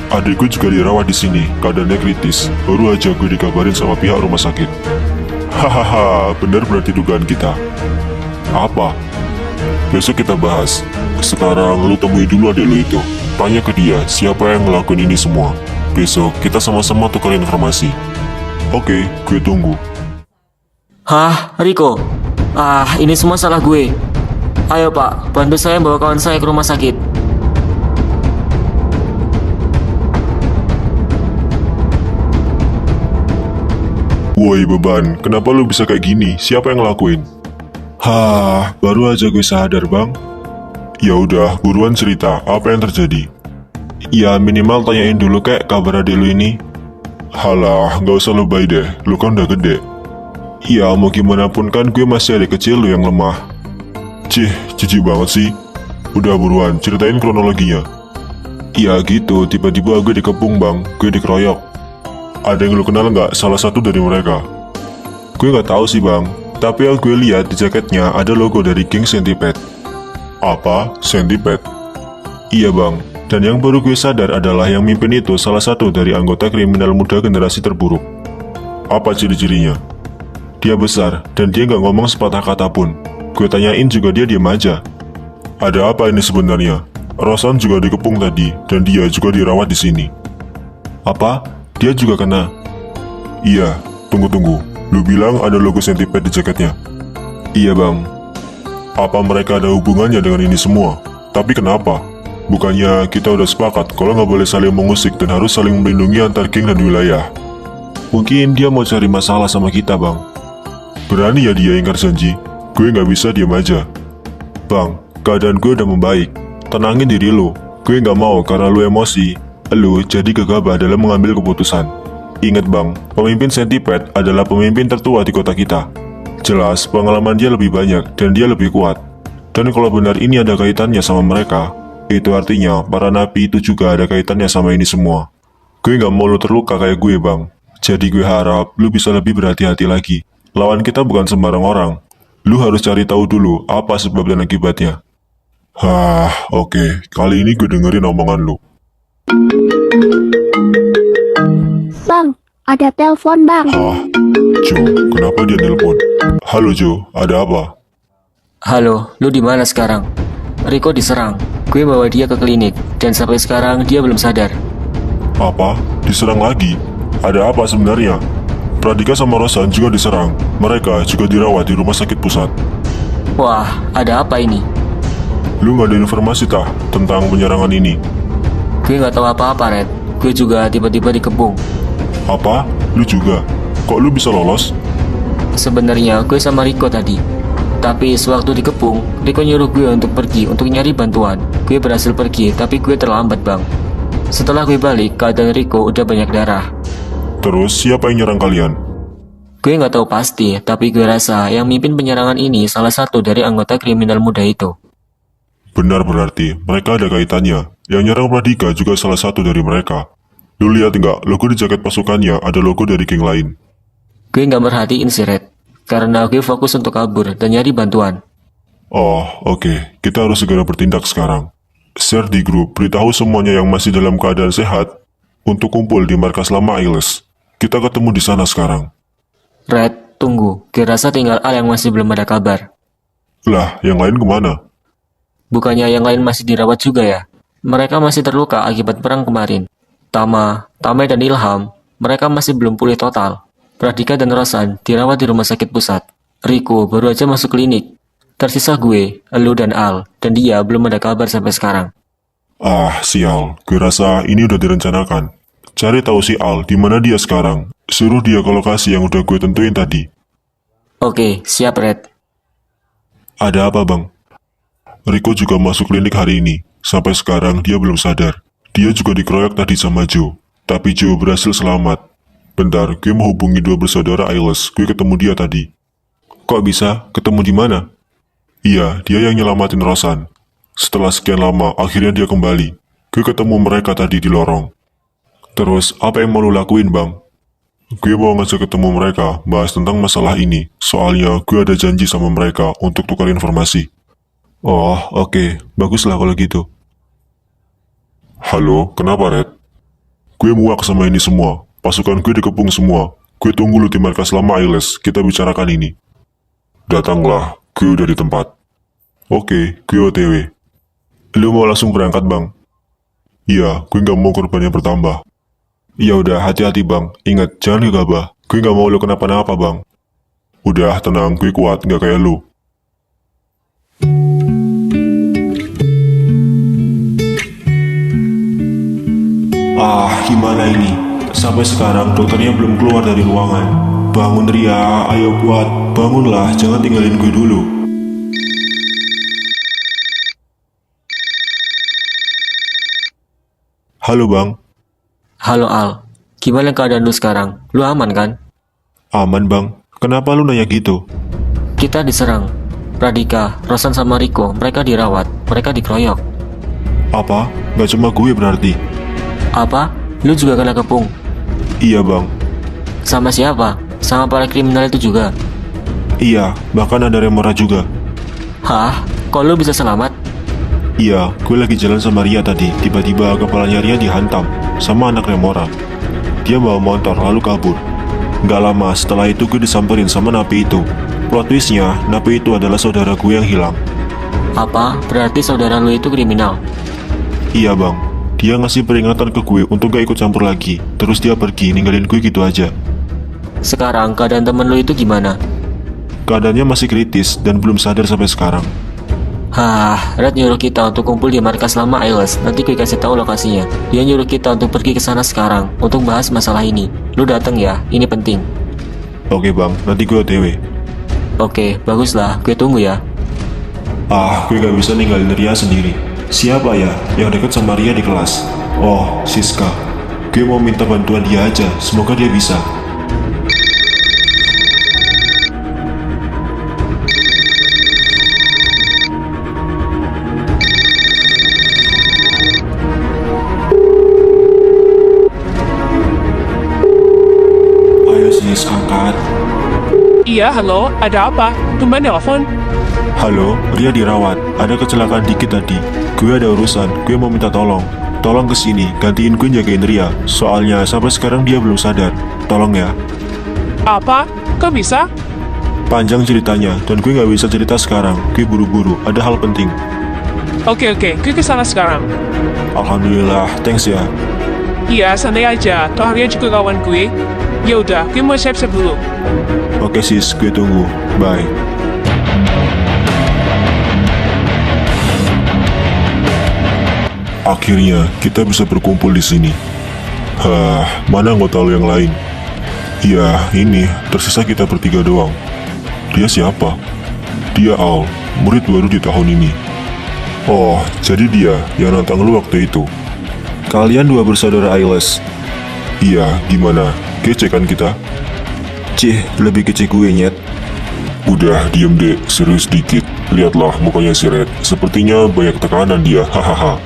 Adikku juga dirawat di sini, keadaannya kritis. Baru aja gue dikabarin sama pihak rumah sakit. Hahaha, benar berarti dugaan kita. Apa? Besok kita bahas. Sekarang lu temui dulu adik lu itu. Tanya ke dia siapa yang ngelakuin ini semua. Besok kita sama-sama tukar informasi. Oke, gue tunggu. Hah, Riko? Ini semua salah gue. Ayo pak, bantu saya bawa kawan saya ke rumah sakit. Woi beban, kenapa lu bisa kayak gini? Siapa yang ngelakuin? Baru aja gue sadar bang. Ya udah, buruan cerita, apa yang terjadi? Ya minimal tanyain dulu kayak kabar adik lu ini. Halah, gak usah lu bay deh, lu kan udah gede. Ya mau gimana pun kan gue masih adik kecil lu yang lemah. Jijik banget sih. Udah buruan, ceritain kronologinya. Ya gitu, tiba-tiba gue dikepung bang, gue dikeroyok. Ada yang lu kenal nggak salah satu dari mereka? Gue nggak tahu sih bang, tapi yang gue lihat di jaketnya ada logo dari King Centipede. Apa? Centipede? Iya bang, dan yang baru gue sadar adalah yang mimpin itu salah satu dari anggota kriminal muda generasi terburuk. Apa ciri-cirinya? Dia besar, dan dia nggak ngomong sepatah kata pun. Gue tanyain juga dia diam aja. Ada apa ini sebenarnya? Rosan juga dikepung tadi, dan dia juga dirawat di sini. Apa? Dia juga kena? Iya, tunggu. Lu bilang ada logo Centipede di jaketnya? Iya bang. Apa mereka ada hubungannya dengan ini semua? Tapi kenapa? Bukannya kita udah sepakat kalau nggak boleh saling mengusik dan harus saling melindungi antar geng dan wilayah? Mungkin dia mau cari masalah sama kita bang. Berani ya dia ingkar janji? Gue nggak bisa diam aja. Bang, keadaan gue udah membaik. Tenangin diri lu. Gue nggak mau karena lu emosi, lu jadi gegabah dalam mengambil keputusan. Ingat bang, pemimpin Centipede adalah pemimpin tertua di kota kita. Jelas, pengalaman dia lebih banyak dan dia lebih kuat. Dan kalau benar ini ada kaitannya sama mereka, itu artinya para napi itu juga ada kaitannya sama ini semua. Gue nggak mau lu terluka kayak gue bang. Jadi gue harap lu bisa lebih berhati-hati lagi. Lawan kita bukan sembarang orang. Lu harus cari tahu dulu apa sebab dan akibatnya. Oke. Kali ini gue dengerin omongan lu. Bang, ada telepon bang. Jo, kenapa dia nelpon? Halo Jo, ada apa? Halo, lu di mana sekarang? Riko diserang. Gue bawa dia ke klinik, dan sampai sekarang dia belum sadar. Apa? Diserang lagi? Ada apa sebenarnya? Pradika sama Rosan juga diserang. Mereka juga dirawat di rumah sakit pusat. Wah, ada apa ini? Lu nggak ada informasi tah tentang penyerangan ini? Gue nggak tahu apa-apa, Red. Gue juga tiba-tiba dikepung. Apa? Lu juga? Kok lu bisa lolos? Sebenarnya gue sama Riko tadi. Tapi sewaktu dikepung, Riko nyuruh gue untuk pergi untuk nyari bantuan. Gue berhasil pergi, tapi gue terlambat, bang. Setelah gue balik, keadaan Riko udah banyak darah. Terus siapa yang nyerang kalian? Gue nggak tahu pasti, tapi gue rasa yang mimpin penyerangan ini salah satu dari anggota kriminal muda itu. Benar berarti, mereka ada kaitannya. Yang nyerang Pradika juga salah satu dari mereka. Lu lihat nggak, logo di jaket pasukannya ada logo dari geng lain. Gue nggak merhatiin si Red, karena gue fokus untuk kabur dan nyari bantuan. Oh, oke. Kita harus segera bertindak sekarang. Share di grup, beritahu semuanya yang masih dalam keadaan sehat untuk kumpul di markas lama Ailes. Kita ketemu di sana sekarang. Red, tunggu. Gue rasa tinggal Al yang masih belum ada kabar. Lah, yang lain kemana? Bukannya yang lain masih dirawat juga ya? Mereka masih terluka akibat perang kemarin. Tamai dan Ilham, mereka masih belum pulih total. Pradika dan Rosan dirawat di rumah sakit pusat. Riko baru aja masuk klinik. Tersisa gue, Elu dan Al, dan dia belum ada kabar sampai sekarang. Ah, sial. Gue rasa ini udah direncanakan. Cari tahu si Al di mana dia sekarang. Suruh dia ke lokasi yang udah gue tentuin tadi. Oke, siap Red. Ada apa, Bang? Riko juga masuk klinik hari ini. Sampai sekarang dia belum sadar. Dia juga dikeroyok tadi sama Joe. Tapi Joe berhasil selamat. Bentar, gue mau hubungi dua bersaudara Ailes. Gue ketemu dia tadi. Kok bisa? Ketemu di mana? Iya, dia yang nyelamatin Rosan. Setelah sekian lama, akhirnya dia kembali. Gue ketemu mereka tadi di lorong. Terus, apa yang mau lu lakuin, Bang? Gue mau ngajak ketemu mereka, bahas tentang masalah ini. Soalnya, gue ada janji sama mereka untuk tukar informasi. Oh, oke. Baguslah kalau gitu. Halo, kenapa, Red? Gue muak sama ini semua. Pasukan gue dikepung semua. Gue tunggu lu di markas lama Ailes. Kita bicarakan ini. Datanglah, gue udah di tempat. Oke, gue OTW. Lu mau langsung berangkat, Bang? Iya, gue gak mau korbannya bertambah. Ya udah, hati-hati, Bang. Ingat, jangan gegabah. Gue gak mau lu kenapa-napa, Bang. Udah, tenang, gue kuat, gak kayak lu. Ah, gimana ini? Sampai sekarang dokternya belum keluar dari ruangan. Bangun Ria, ayo kuat. Bangunlah, jangan tinggalin gue dulu. Halo, Bang. Halo Al, gimana keadaan lu sekarang? Lu aman kan? Aman, Bang. Kenapa lu nanya gitu? Kita diserang. Pradika, Rosan sama Riko, mereka dirawat. Mereka dikeroyok. Apa? Gak cuma gue berarti? Apa? Lu juga kena kepung? Iya, Bang. Sama siapa? Sama para kriminal itu juga? Iya, bahkan ada Remora juga. Hah? Kok lu bisa selamat? Iya, gue lagi jalan sama Ria tadi. Tiba-tiba kepalanya Ria dihantam sama anak Remora. Dia bawa motor lalu kabur. Gak lama setelah itu gue disamperin sama napi itu. Plot twistnya, napi itu adalah saudara gue yang hilang. Apa? Berarti saudara lu itu kriminal? Iya, Bang. Dia ngasih peringatan ke gue untuk gak ikut campur lagi. Terus dia pergi, ninggalin gue gitu aja. Sekarang keadaan temen lu itu gimana? Keadaannya masih kritis dan belum sadar sampai sekarang. Hah, Red nyuruh kita untuk kumpul di markas lama Ailes. Nanti gue kasih tahu lokasinya. Dia nyuruh kita untuk pergi ke sana sekarang untuk bahas masalah ini. Lu datang ya, ini penting. Oke, Bang, nanti gue OTW. Oke, baguslah, gue tunggu ya. Ah, gue gak bisa ninggalin Ria sendiri. Siapa ya yang deket sama Ria di kelas? Oh, Siska. Gue mau minta bantuan dia aja, semoga dia bisa. Ayo sis, angkat. Iya, halo, ada apa? Tumben telepon? Halo, Ria dirawat. Ada kecelakaan dikit tadi. Gue ada urusan, gue mau minta tolong. Tolong kesini, gantiin gue jagain Ria. Soalnya sampai sekarang dia belum sadar. Tolong ya. Apa? Kok bisa? Panjang ceritanya, dan gue gak bisa cerita sekarang. Gue buru-buru, ada hal penting. Oke, gue kesana sekarang. Alhamdulillah, thanks ya. Iya, santai aja. Toh Arya juga kawan gue. Yaudah, gue mau siap-siap dulu. Oke sis, gue tunggu. Bye. Akhirnya, kita bisa berkumpul di sini. Hah, mana anggota lo yang lain? Ya, ini, tersisa kita bertiga doang. Dia siapa? Dia Al, murid baru di tahun ini. Oh, jadi dia yang nantang lu waktu itu. Kalian dua bersaudara Ailes. Iya, gimana? Kece kan kita? Cih, lebih kece gue nyet. Udah, diem deh, serius dikit. Lihatlah mukanya si Red, sepertinya banyak tekanan dia, hahaha.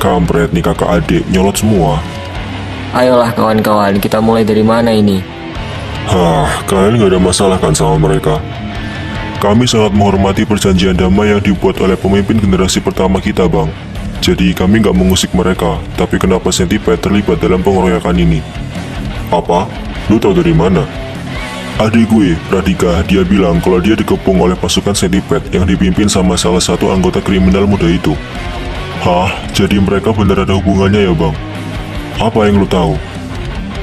Kampret nih kakak adik, nyolot semua. Ayolah kawan-kawan, kita mulai dari mana ini? Hah, kalian gak ada masalah kan sama mereka? Kami sangat menghormati perjanjian damai yang dibuat oleh pemimpin generasi pertama kita, Bang. Jadi kami gak mengusik mereka, tapi kenapa Centipede terlibat dalam pengeroyokan ini? Apa? Lu tahu dari mana? Adik gue, Radika, dia bilang kalau dia dikepung oleh pasukan Centipede yang dipimpin sama salah satu anggota kriminal muda itu. Hah? Jadi mereka benar ada hubungannya ya bang? Apa yang lu tahu?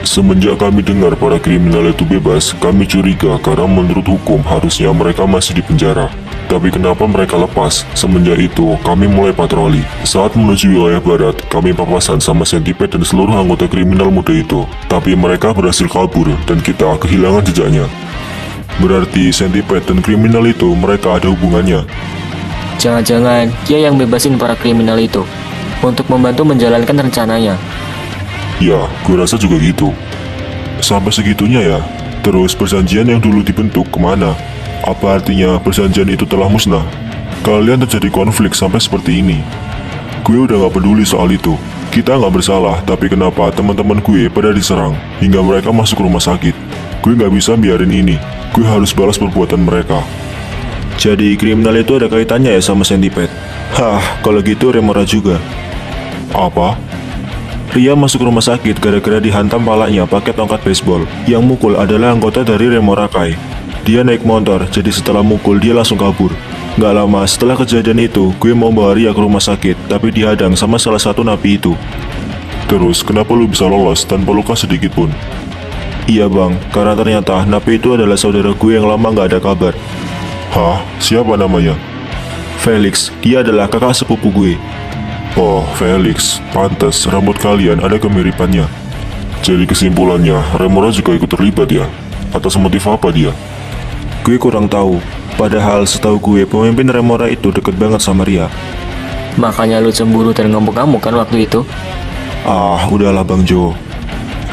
Semenjak kami dengar para kriminal itu bebas, kami curiga karena menurut hukum harusnya mereka masih di penjara. Tapi kenapa mereka lepas? Semenjak itu, kami mulai patroli. Saat menuju wilayah barat, kami papasan sama Centipede dan seluruh anggota kriminal muda itu. Tapi mereka berhasil kabur dan kita kehilangan jejaknya. Berarti Centipede dan kriminal itu mereka ada hubungannya. Jangan-jangan dia yang bebasin para kriminal itu untuk membantu menjalankan rencananya. Ya, gue rasa juga gitu. Sampai segitunya ya. Terus perjanjian yang dulu dibentuk kemana? Apa artinya perjanjian itu telah musnah? Kalian terjadi konflik sampai seperti ini. Gue udah gak peduli soal itu. Kita gak bersalah, tapi kenapa teman-teman gue pada diserang hingga mereka masuk rumah sakit? Gue gak bisa biarin ini. Gue harus balas perbuatan mereka. Jadi kriminal itu ada kaitannya ya sama Centipede? Hah, kalau gitu Remora juga. Apa? Ria masuk rumah sakit gara-gara dihantam palanya pakai tongkat baseball. Yang mukul adalah anggota dari Remorakai. Dia naik motor, jadi setelah mukul dia langsung kabur. Gak lama setelah kejadian itu, gue mau bawa Ria ke rumah sakit, tapi dihadang sama salah satu napi itu. Terus kenapa lu bisa lolos tanpa luka sedikit pun? Iya bang, karena ternyata napi itu adalah saudara gue yang lama gak ada kabar. Hah? Siapa namanya? Felix, dia adalah kakak sepupu gue. Oh, Felix. Pantas rambut kalian ada kemiripannya. Jadi kesimpulannya, Remora juga ikut terlibat ya? Atas motif apa dia? Gue kurang tahu. Padahal setahu gue pemimpin Remora itu deket banget sama Ria. Makanya lu cemburu dan ngamuk-ngamuk kan waktu itu? Ah, udahlah Bang Jo.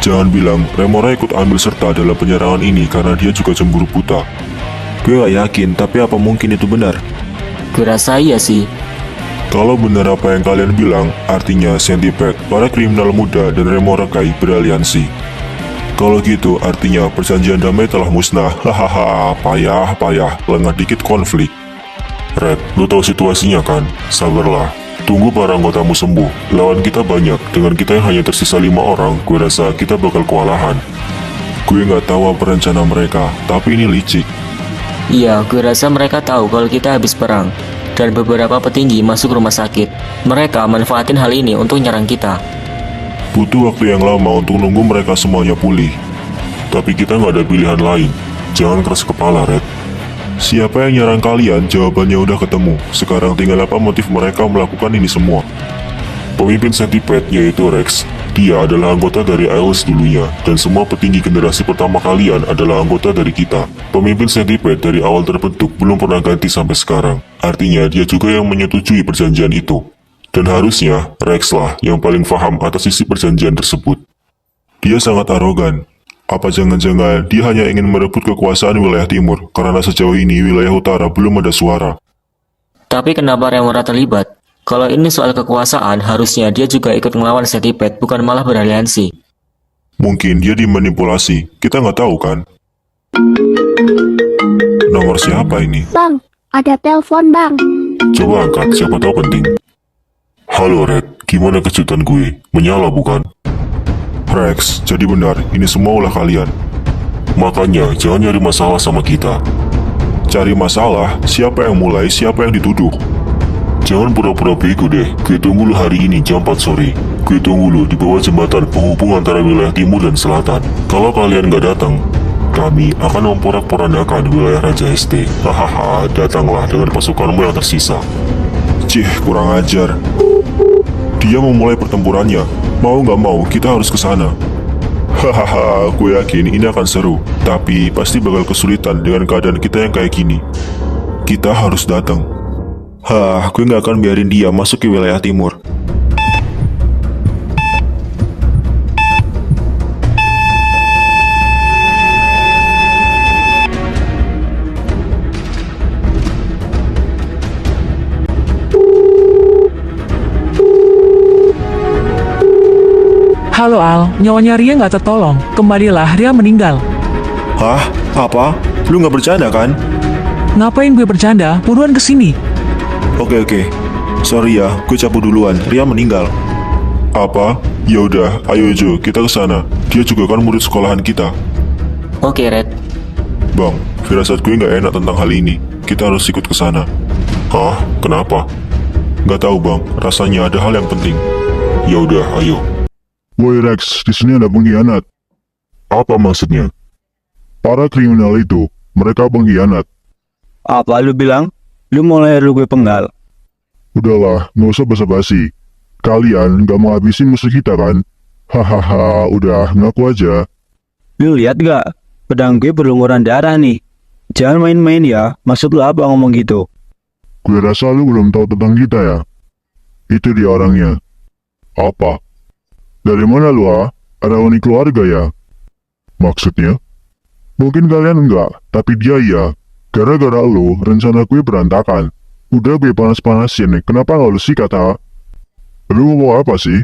Jangan bilang Remora ikut ambil serta dalam penyerangan ini karena dia juga cemburu buta. Gue gak yakin, tapi apa mungkin itu benar? Gue rasa iya sih. Kalau benar apa yang kalian bilang, artinya Centipede, para kriminal muda dan Remorakai beraliansi. Kalau gitu, artinya perjanjian damai telah musnah. Hahaha, payah, lengah dikit konflik. Red, lu tahu situasinya kan? Sabarlah. Tunggu para anggotamu sembuh. Lawan kita banyak. Dengan kita yang hanya tersisa 5 orang, gue rasa kita bakal kewalahan. Gue nggak tahu apa rencana mereka, tapi ini licik. Iya, gue rasa mereka tahu kalau kita habis perang. Dan beberapa petinggi masuk rumah sakit. Mereka manfaatin hal ini untuk nyerang kita. Butuh waktu yang lama untuk nunggu mereka semuanya pulih. Tapi kita nggak ada pilihan lain. Jangan keras kepala, Red. Siapa yang nyerang kalian, jawabannya udah ketemu. Sekarang tinggal apa motif mereka melakukan ini semua. Pemimpin Centipede yaitu Rex. Dia adalah anggota dari Ailes dulunya, dan semua petinggi generasi pertama kalian adalah anggota dari kita. Pemimpin Centipede dari awal terbentuk belum pernah ganti sampai sekarang. Artinya dia juga yang menyetujui perjanjian itu. Dan harusnya Rex lah yang paling paham atas isi perjanjian tersebut. Dia sangat arogan. Apa jangan-jangan dia hanya ingin merebut kekuasaan wilayah timur, karena sejauh ini wilayah utara belum ada suara. Tapi kenapa Remora terlibat? Kalau ini soal kekuasaan, harusnya dia juga ikut melawan Centipede, bukan malah beraliansi. Mungkin dia dimanipulasi, kita nggak tahu kan? Nomor siapa ini? Bang, ada telepon bang. Coba angkat, siapa tahu penting. Halo Red, gimana kejutan gue? Menyala bukan? Rex, jadi benar, ini semua ulah kalian. Makanya, jangan nyari masalah sama kita. Cari masalah, siapa yang mulai, siapa yang dituduh. Jangan pura-pura bego deh, gue tunggu lu hari ini jam 4 sore. Gue tunggu lu di bawah jembatan penghubung antara wilayah timur dan selatan. Kalau kalian gak datang, kami akan memporak-porandakan wilayah Raja ST. Hahaha, datanglah dengan pasukanmu yang tersisa. Cih, kurang ajar. Dia memulai pertempurannya. Mau gak mau, kita harus ke sana. Hahaha, gue yakin ini akan seru. Tapi pasti bakal kesulitan dengan keadaan kita yang kayak gini. Kita harus datang. Hah, gue gak akan biarin dia masuk ke wilayah timur. Halo Al, nyawanya Ria nggak tertolong. Kembalilah, Ria meninggal. Hah? Apa? Lu gak bercanda kan? Ngapain gue bercanda? Buruan kesini. Oke. Sorry ya, gue cabut duluan. Ria meninggal. Apa? Ya udah, ayo Jo, kita ke sana. Dia juga kan murid sekolahan kita. Oke, Red. Bang, firasat gue nggak enak tentang hal ini. Kita harus ikut ke sana. Hah? Kenapa? Nggak tahu bang, rasanya ada hal yang penting. Ya udah, ayo. Woi Rex, di sini ada pengkhianat. Apa maksudnya? Para kriminal itu, mereka pengkhianat. Apa lu bilang? Lu mau leher lu gue penggal? Udahlah, nggak usah basa-basi. Kalian nggak mau habisin musuh kita kan? Hahaha, udah, ngaku aja. Lu lihat gak? Pedang gue berlumuran darah nih. Jangan main-main ya, maksud lu apa ngomong gitu? Gue rasa lu belum tahu tentang kita ya. Itu dia orangnya. Apa? Dari mana lu Ada wanita keluarga ya? Maksudnya? Mungkin kalian enggak, tapi dia iya. Gara-gara lu, rencana gue berantakan. Udah gue panas-panasin nih, kenapa nggak lu sikat Lu mau apa sih?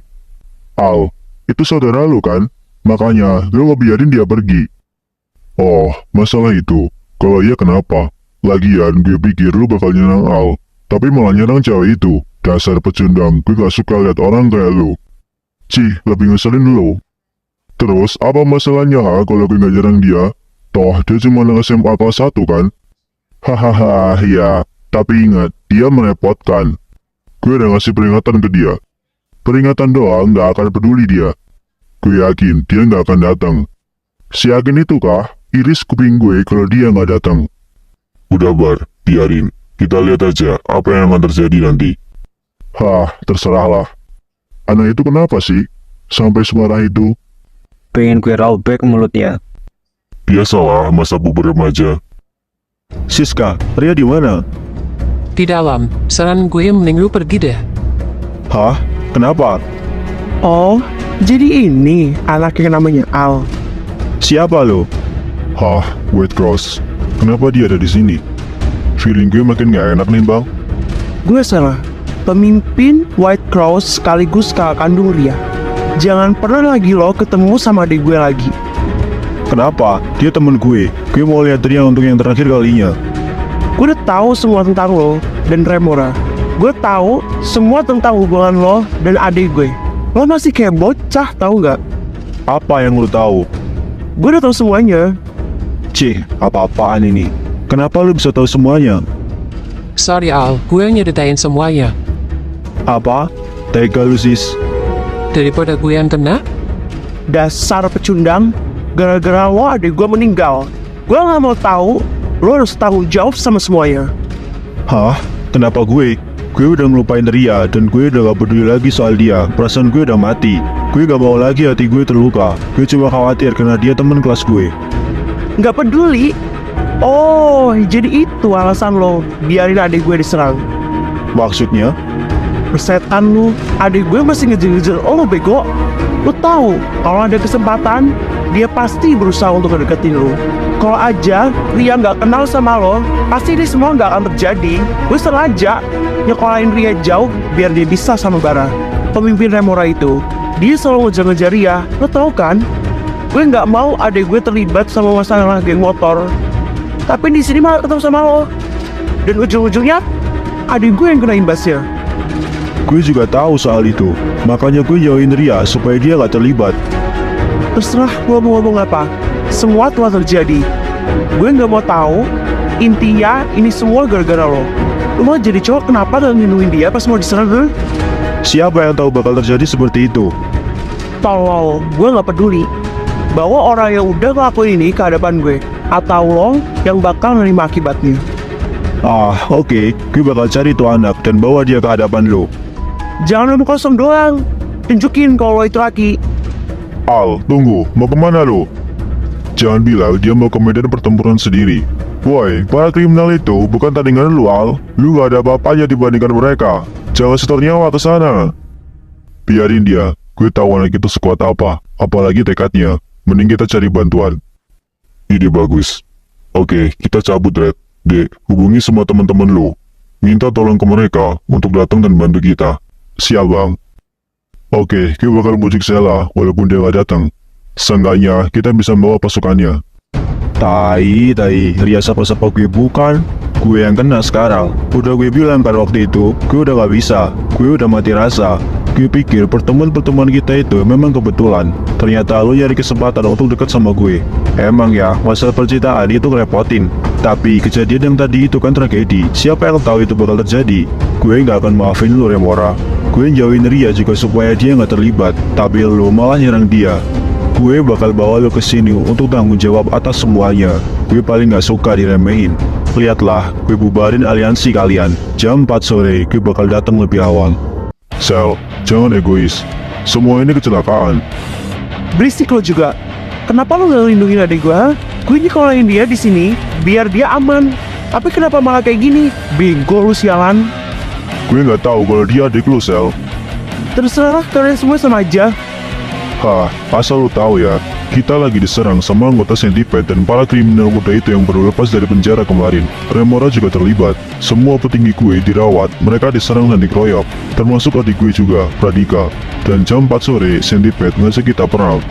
Al, itu saudara lu kan? Makanya, lu ngebiarin dia pergi. Oh, masalah itu. Kalau iya kenapa? Lagian, gue pikir lu bakal nyerang Al. Tapi malah nyerang cewek itu. Dasar pecundang, gue gak suka lihat orang kayak lu. Cih, lebih ngeselin lu. Terus, apa masalahnya kalau gue gak nyerang dia? Toh, dia cuma anak SMA kelas 1 kan? Hahaha, ya. Tapi ingat, dia merepotkan. Gue udah ngasih peringatan ke dia. Peringatan doang gak akan peduli dia. Gue yakin dia gak akan datang. Si yakin itu kah? Iris kuping gue kalau dia gak datang. Udah Bar, biarin. Kita lihat aja apa yang akan terjadi nanti. Hah, terserahlah. Anak itu kenapa sih? Sampai semarah itu? Pengen gue rollback mulutnya. Biasalah masa puber remaja. Siska, Ria di mana? Di dalam, saran gue mending lu pergi deh. Hah? Kenapa? Oh, jadi ini anaknya namanya Al. Siapa lo? Hah, White Cross. Kenapa dia ada di sini? Feeling gue makin gak enak nih bang. Gue salah. Pemimpin White Cross sekaligus kakak kandung Ria. Jangan pernah lagi lo ketemu sama adik gue lagi. Kenapa? Dia temen gue. Gue mau lihat dia untuk yang terakhir kalinya. Gue udah tahu semua tentang lo dan Remora. Gue tahu semua tentang hubungan lo dan adik gue. Lo masih kayak bocah, tahu nggak? Apa yang lo tahu? Gue udah tahu semuanya. Cih, apa-apaan ini? Kenapa lu bisa tahu semuanya? Sorry Al, gue yang nyeritain semuanya. Apa? Tega lu sis. Daripada gue yang kena, Dasar pecundang. Gara-gara lo adik gue meninggal. Gue nggak mau tahu. Lo harus tanggung jawab sama semuanya. Hah? Kenapa gue? Gue udah ngelupain Ria dan gue udah gak peduli lagi soal dia. Perasaan gue udah mati. Gue gak mau lagi hati gue terluka. Gue cuma khawatir karena dia teman kelas gue. Nggak peduli. Oh, jadi itu alasan lo biarin adik gue diserang. Maksudnya? Persetan lu, adik gue masih ngejar-ngejar lo bego. Lo tahu kalau ada kesempatan, dia pasti berusaha untuk ngedeketin lo. Kalau aja Ria nggak kenal sama lo, pasti ini semua nggak akan terjadi. Gue sengaja nyekolahin Ria jauh biar dia bisa sama Bara. Pemimpin Remora itu, dia selalu ngejar-ngejar Ria. Lo tahu kan? Gue nggak mau adik gue terlibat sama masalah geng motor. Tapi di sini malah ketemu sama lo. Dan ujung-ujungnya, adik gue yang kena imbasnya. Gue juga tahu soal itu. Makanya gue jauhin Ria supaya dia gak terlibat. Terserah lo mau ngomong apa. Semua telah terjadi. Gue nggak mau tahu. Intinya ini semua gara-gara lo. Lo mau jadi cowok kenapa gak ngelindungin dia pas mau diserang? Siapa yang tahu bakal terjadi seperti itu? Tolol, gue nggak peduli. Bawa orang yang udah ngelakuin ini ke hadapan gue. Atau lo yang bakal nerima akibatnya. Oke. Gue bakal cari tuh anak dan bawa dia ke hadapan lo. Jangan omong kosong doang. Tunjukin kalau lo itu laki. Al, tunggu, mau kemana lu? Jangan bilang dia mau ke medan pertempuran sendiri. Woi, para kriminal itu bukan tandingan lu Al. Lu gak ada apa-apanya dibandingkan mereka. Jangan setor nyawa ke sana. Biarin dia, gue tahu anak itu sekuat apa. Apalagi tekadnya. Mending kita cari bantuan. Ide bagus. Oke, kita cabut Red. Dek, hubungi semua teman-teman lu. Minta tolong ke mereka untuk datang dan bantu kita. Siap bang. Oke, gue bakal bujuk Sela walaupun dia gak datang. Seenggaknya kita bisa membawa pasukannya. Tai, Ria sapa-sapa gue bukan. Gue yang kena sekarang. Udah gue bilang kan waktu itu, gue udah gak bisa. Gue udah mati rasa. Gue pikir pertemuan-pertemuan kita itu memang kebetulan. Ternyata lu nyari kesempatan untuk dekat sama gue. Emang ya, masalah percintaan itu ngerepotin. Tapi kejadian yang tadi itu kan tragedi. Siapa yang tahu itu bakal terjadi? Gue nggak akan maafin lu, Remora. Gue jauhin Ria juga supaya dia nggak terlibat. Tapi lu malah nyerang dia. Gue bakal bawa lu ke sini untuk tanggung jawab atas semuanya. Gue paling nggak suka diremehin. Lihatlah, gue bubarin aliansi kalian. Jam 4 sore, gue bakal datang lebih awal. Sel, jangan egois. Semua ini kecelakaan. Berisik lo juga. Kenapa lo gak lindungin adik gue? Gue nyekolahin dia di sini biar dia aman. Tapi kenapa malah kayak gini? Bego lu sialan. Gue nggak tahu kalau dia adik lu, Sel. Terserah, kalian semua sama aja. Hah, asal lu tahu ya, kita lagi diserang sama anggota Centipede dan para kriminal muda itu yang baru lepas dari penjara kemarin. Remora juga terlibat. Semua petinggi gue dirawat, mereka diserang dan dikeroyok. Termasuk adik gue juga, Pradika. Dan jam 4 sore, Centipede ngajak kita perang.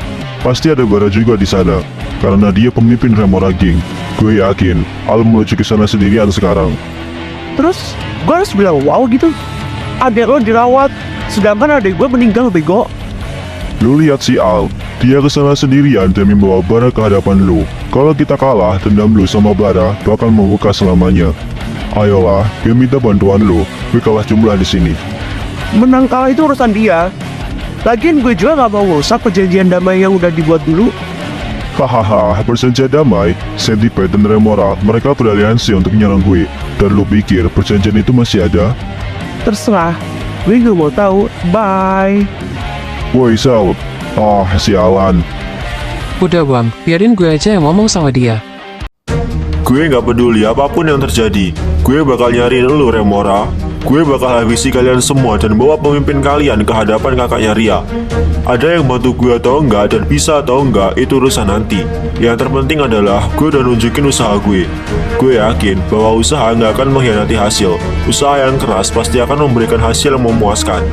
Pasti ada Bara juga di sana, karena dia pemimpin Remora Gang. Gue yakin, Al menuju ke sana sendirian sekarang. Terus, gue harus bilang wow gitu? Adek lo dirawat, sedangkan adek gue meninggal, bego. Lu lihat si Al, dia kesana sendirian dan membawa Bara ke hadapan lu. Kalau kita kalah, dendam lu sama Bara bakal membekas selamanya. Ayolah, gue minta bantuan lu. Gue kalah jumlah di sini. Menang kalah itu urusan dia. Lagian gue juga gak mau rusak perjanjian damai yang udah dibuat dulu. Hahaha, perjanjian damai, Centipede dan Remora, mereka beraliansi untuk menyerang gue. Dan lu pikir perjanjian itu masih ada? Terserah, gue gak mau tahu. Bye. Woi Sel, sialan. Udah Bang, biarin gue aja yang ngomong sama dia. Gue nggak peduli apapun yang terjadi. Gue bakal nyariin lu, Remora. Gue bakal habisi kalian semua dan bawa pemimpin kalian ke hadapan kakaknya Ria. Ada yang bantu gue atau enggak dan bisa atau enggak itu urusan nanti. Yang terpenting adalah gue udah nunjukin usaha gue. Gue yakin bahwa usaha nggak akan mengkhianati hasil. Usaha yang keras pasti akan memberikan hasil yang memuaskan.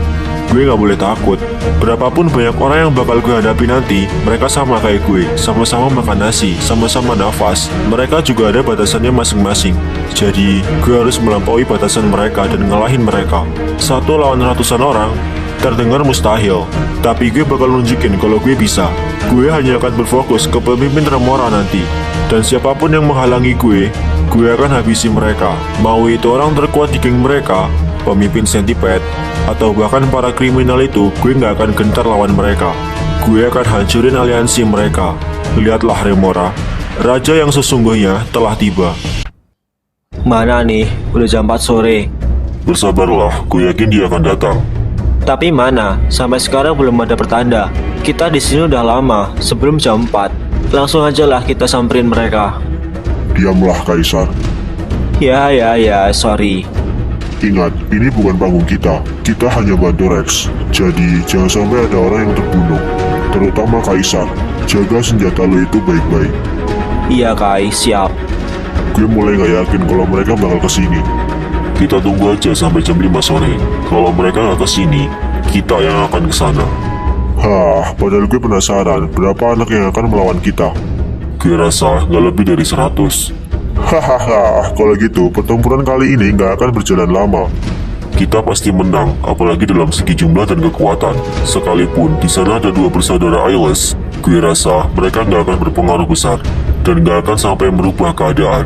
Gue gak boleh takut. Berapapun banyak orang yang bakal gue hadapi nanti, mereka sama kayak gue, sama-sama makan nasi, sama-sama nafas. Mereka juga ada batasannya masing-masing. Jadi, gue harus melampaui batasan mereka dan ngalahin mereka. Satu lawan ratusan orang, terdengar mustahil. Tapi gue bakal nunjukin kalau gue bisa. Gue hanya akan berfokus ke pemimpin Remora nanti. Dan siapapun yang menghalangi gue akan habisi mereka. Mau itu orang terkuat di geng mereka, pemimpin Centipede, atau bahkan para kriminal itu, gue gak akan gentar lawan mereka. Gue akan hancurin aliansi mereka. Lihatlah Remora, raja yang sesungguhnya telah tiba. Mana nih? Udah jam 4 sore. Bersabarlah, gue yakin dia akan datang. Tapi mana? Sampai sekarang belum ada pertanda. Kita di sini udah lama, sebelum jam 4. Langsung aja lah kita samperin mereka. Diamlah, Kaisar. Ya, sorry. Ingat, ini bukan panggung kita. Kita hanya bantu Rex. Jadi, jangan sampai ada orang yang terbunuh. Terutama Kaisar. Jaga senjata lo itu baik-baik. Iya, Kai, siap. Gue mulai gak yakin kalau mereka bakal kesini. Kita tunggu aja sampai jam 5 sore. Kalau mereka gak kesini, kita yang akan kesana. Padahal gue penasaran berapa anak yang akan melawan kita. Gue rasa gak lebih dari 100. Hahaha, kalau gitu pertempuran kali ini nggak akan berjalan lama. Kita pasti menang, apalagi dalam segi jumlah dan kekuatan. Sekalipun di sana ada 2 bersaudara Ailes, gue rasa mereka nggak akan berpengaruh besar dan nggak akan sampai merubah keadaan.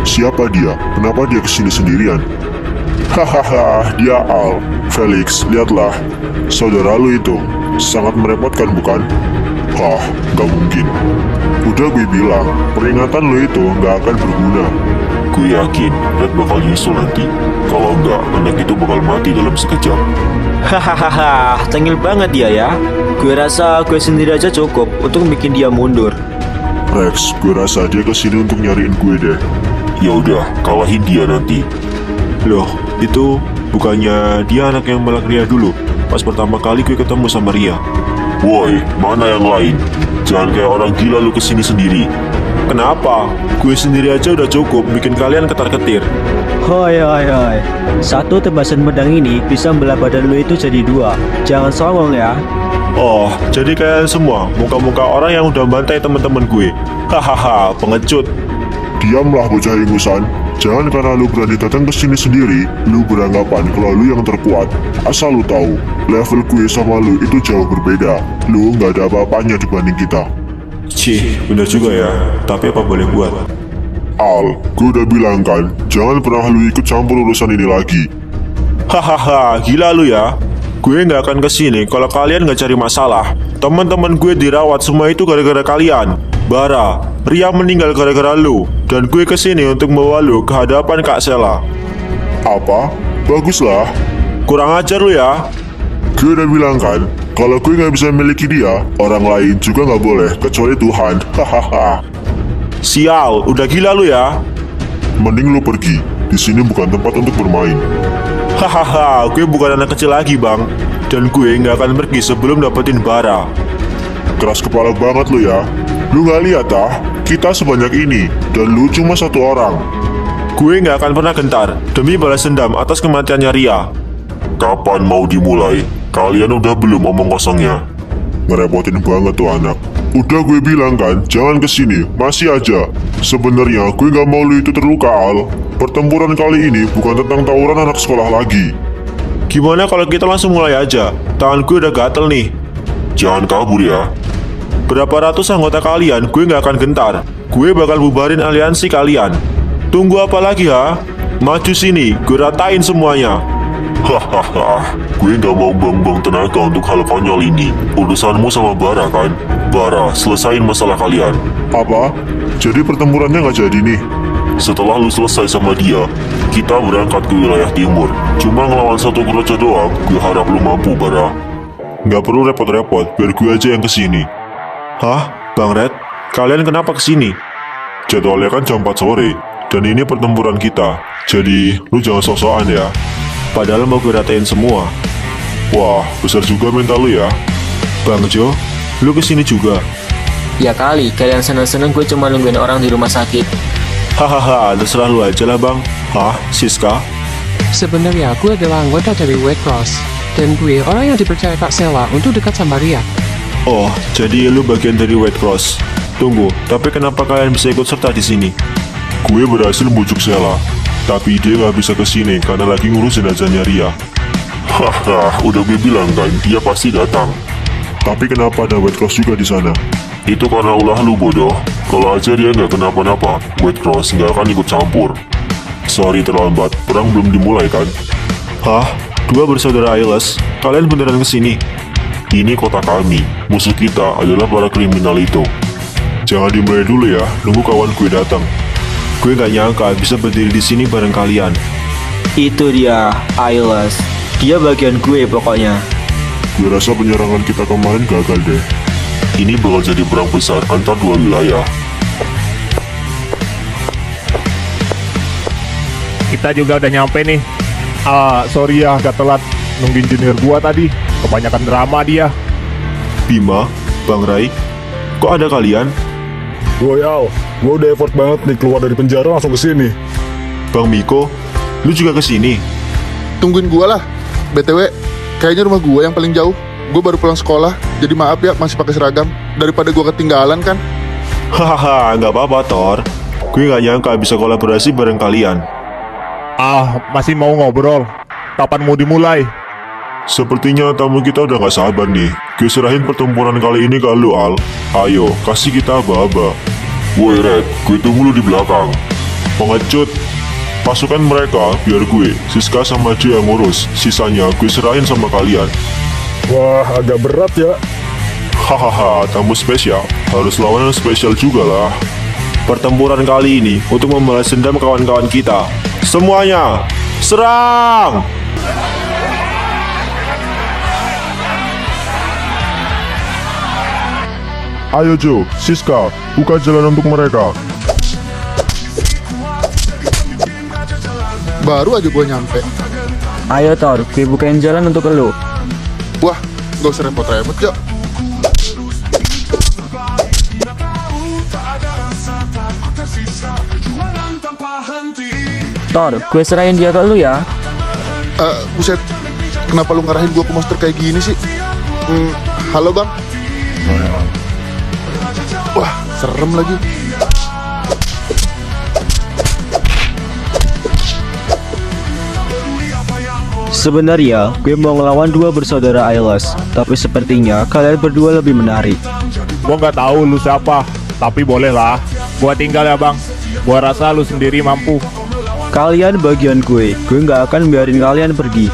Siapa dia? Kenapa dia kesini sendirian? Hahaha, dia Al. Felix, lihatlah. Saudara lu itu sangat merepotkan, bukan? Gak mungkin. Udah gue bilang, peringatan lu itu gak akan berguna. Gue yakin Red bakal nyusul nanti. Kalau enggak, anak itu bakal mati dalam sekejap. Hahaha, tengil banget dia ya. Gue rasa gue sendiri aja cukup untuk bikin dia mundur. Rex, gue rasa dia kesini untuk nyariin gue deh. Ya udah, kalahin dia nanti. Loh, itu bukannya dia anak yang melak Ria dulu pas pertama kali gue ketemu sama Ria. Woi, mana yang lain? Jangan kayak orang gila lu kesini sendiri. Kenapa? Gue sendiri aja udah cukup bikin kalian ketar-ketir. Hoi. Satu tebasan pedang ini bisa membelah badan lu itu jadi 2. Jangan songong ya. Oh, jadi kalian semua muka-muka orang yang udah bantai teman-teman gue. Hahaha, pengecut. Diamlah bocah ingusan. Jangan karena lu berani datang ke sini sendiri, lu beranggapan kalau lu yang terkuat. Asal lu tahu, level gue sama lu itu jauh berbeda. Lu nggak ada apa-apanya dibanding kita. Cih, bener juga ya. Tapi apa boleh buat? Al, gue udah bilang kan, jangan pernah lu ikut campur urusan ini lagi. Hahaha, gila lu ya. Gue nggak akan kesini kalau kalian nggak cari masalah. Teman-teman gue dirawat semua itu gara-gara kalian. Bara, Ria meninggal gara-gara lu. Dan gue kesini untuk membawa lu ke hadapan Kak Sela. Apa? Baguslah. Kurang ajar lu ya. Gue udah bilang kan, kalau gue nggak bisa miliki dia, orang lain juga nggak boleh, kecuali Tuhan. Hahaha. Sial, udah gila lu ya. Mending lu pergi. Di sini bukan tempat untuk bermain. Hahaha, gue bukan anak kecil lagi bang. Dan gue nggak akan pergi sebelum dapetin Bara. Keras kepala banget lu ya. Lu nggak lihat ah? Kita sebanyak ini, dan lu cuma satu orang. Gue nggak akan pernah gentar demi balas dendam atas kematiannya Ria. Kapan mau dimulai? Kalian udah belum omong kosongnya? Ngerepotin banget tuh anak. Udah gue bilang kan, jangan kesini, masih aja. Sebenarnya gue gak mau lu itu terluka, Al. Pertempuran kali ini bukan tentang tawuran anak sekolah lagi. Gimana kalau kita langsung mulai aja? Tangan gue udah gatel nih. Jangan kabur ya. Berapa ratus anggota kalian, gue nggak akan gentar. Gue bakal bubarin aliansi kalian. Tunggu apa lagi ha? Maju sini, gue ratain semuanya. Hahaha, gue gak mau buang-buang tenaga untuk hal konyol ini. Urusanmu sama Bara kan? Bara, selesain masalah kalian. Apa? Jadi pertempurannya gak jadi nih? Setelah lu selesai sama dia, kita berangkat ke wilayah timur. Cuma ngelawan satu keroco doang, gue harap lu mampu, Bara. Nggak perlu repot-repot, biar gue aja yang kesini. Hah? Bang Red? Kalian kenapa kesini? Jadwalnya kan jam 4 sore, dan ini pertempuran kita. Jadi, lu jangan sok-sokan ya. Padahal mau gue ratain semua. Wah, besar juga mental lu ya. Bang Jo, lu kesini juga? Ya kali, kalian seneng-seneng gue cuma nungguin orang di rumah sakit. Hahaha, terserah lu aja lah bang. Hah, Siska? Sebenarnya gue adalah anggota dari Red Cross. Dan gue orang yang dipercaya Kak Sela untuk dekat sama Ria. Oh, jadi lu bagian dari Red Cross. Tunggu, tapi kenapa kalian bisa ikut serta di sini? Gue berhasil bujuk Sela, tapi dia nggak bisa kesini karena lagi ngurus jenazahnya Ria. Haha, udah gue bilang kan, dia pasti datang. Tapi kenapa ada White Cross juga di sana? Itu karena ulah lu bodoh. Kalau aja dia nggak kenapa-napa, White Cross nggak akan ikut campur. Sorry terlambat, perang belum dimulai kan? Hah? Dua bersaudara Ailes? Kalian beneran kesini? Ini kota kami, musuh kita adalah para kriminal itu. Jangan dimulai dulu ya, nunggu kawan gue datang. Gue gak nyangka bisa berdiri di sini bareng kalian. Itu dia, Ailes. Dia bagian gue pokoknya. Gue rasa penyerangan kita kemarin gagal deh. Ini bakal jadi perang besar antar dua wilayah. Kita juga udah nyampe nih. Sorry ya, agak telat nungguin junior gua tadi. Kebanyakan drama dia. Bima, Bang Rai, kok ada kalian? Gue udah effort banget nih keluar dari penjara langsung ke sini. Bang Miko, lu juga kesini? Tungguin gua lah. BTW, kayaknya rumah gua yang paling jauh. Gue baru pulang sekolah, jadi maaf ya masih pakai seragam. Daripada gua ketinggalan kan. Hahaha, nggak apa-apa Thor. Gue nggak nyangka bisa kolaborasi bareng kalian. Masih mau ngobrol. Kapan mau dimulai? Sepertinya tamu kita udah gak sabar nih. Gue serahin pertempuran kali ini ke lu, Al. Ayo, kasih kita aba-aba. Woi Red, gue tunggu lu di belakang. Pengecut. Pasukan mereka biar gue, Siska sama dia yang ngurus. Sisanya gue serahin sama kalian. Wah, agak berat ya. Hahaha, tamu spesial. Harus lawan yang spesial juga lah. Pertempuran kali ini untuk membalas dendam kawan-kawan kita. Semuanya, serang! Ayo Jo, Siska, buka jalan untuk mereka. Baru aja gue nyampe. Ayo Thor, gue bukain jalan untuk lu. Wah, gak usah repot-repot Jo. Thor, gue serahin dia ke lu ya. Buset, kenapa lu ngarahin gue ke monster kayak gini sih? Halo bang. Wah, serem lagi. Sebenarnya, gue mau ngelawan dua bersaudara Ailes, tapi sepertinya kalian berdua lebih menarik. Gua nggak tahu lu siapa, tapi boleh lah. Gua tinggal ya bang. Gua rasa lu sendiri mampu. Kalian bagian gue nggak akan biarin kalian pergi.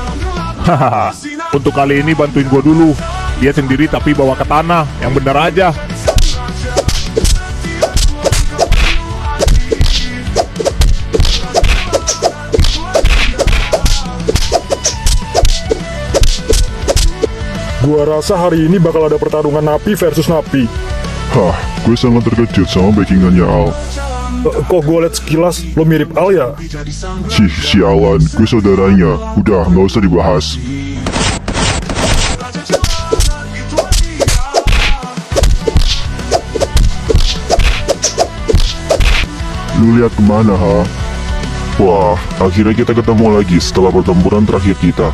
Hahaha. Untuk kali ini bantuin gua dulu. Dia sendiri tapi bawa ke tanah, yang bener aja. Gua rasa hari ini bakal ada pertarungan napi versus napi. Hah, gue sangat terkejut sama backingannya Al. Kok gue liat sekilas, lo mirip Al ya? Sialan, gue saudaranya. Udah, nggak usah dibahas. Lu lihat kemana, ha? Wah, akhirnya kita ketemu lagi setelah pertempuran terakhir kita.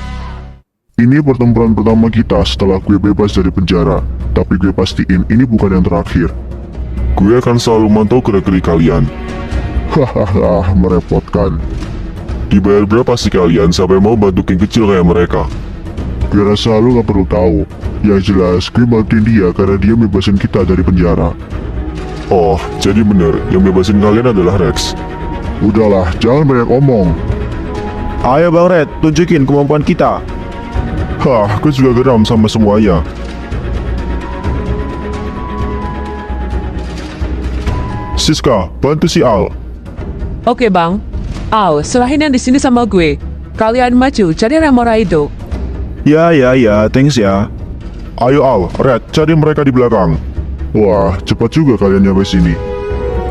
Ini pertempuran pertama kita setelah gue bebas dari penjara. Tapi gue pastiin ini bukan yang terakhir. Gue akan selalu mantau gerak-gerik kalian. Hahaha, merepotkan. Dibayar berapa sih kalian sampai mau bantu geng kecil kayak mereka? Gue rasa lu gak perlu tahu. Yang jelas, gue bantuin dia karena dia bebasin kita dari penjara. Oh, jadi bener, yang bebasin kalian adalah Rex. Udahlah, jangan banyak omong. Ayo Bang Red, tunjukin kemampuan kita. Hah, gue juga geram sama semuanya. Siska, bantu si Al. Oke bang. Al, serahin yang di sini sama gue. Kalian maju, cari Remora itu. Ya, thanks ya. Ayo Al, Red, cari mereka di belakang. Wah, cepat juga kalian nyampe sini.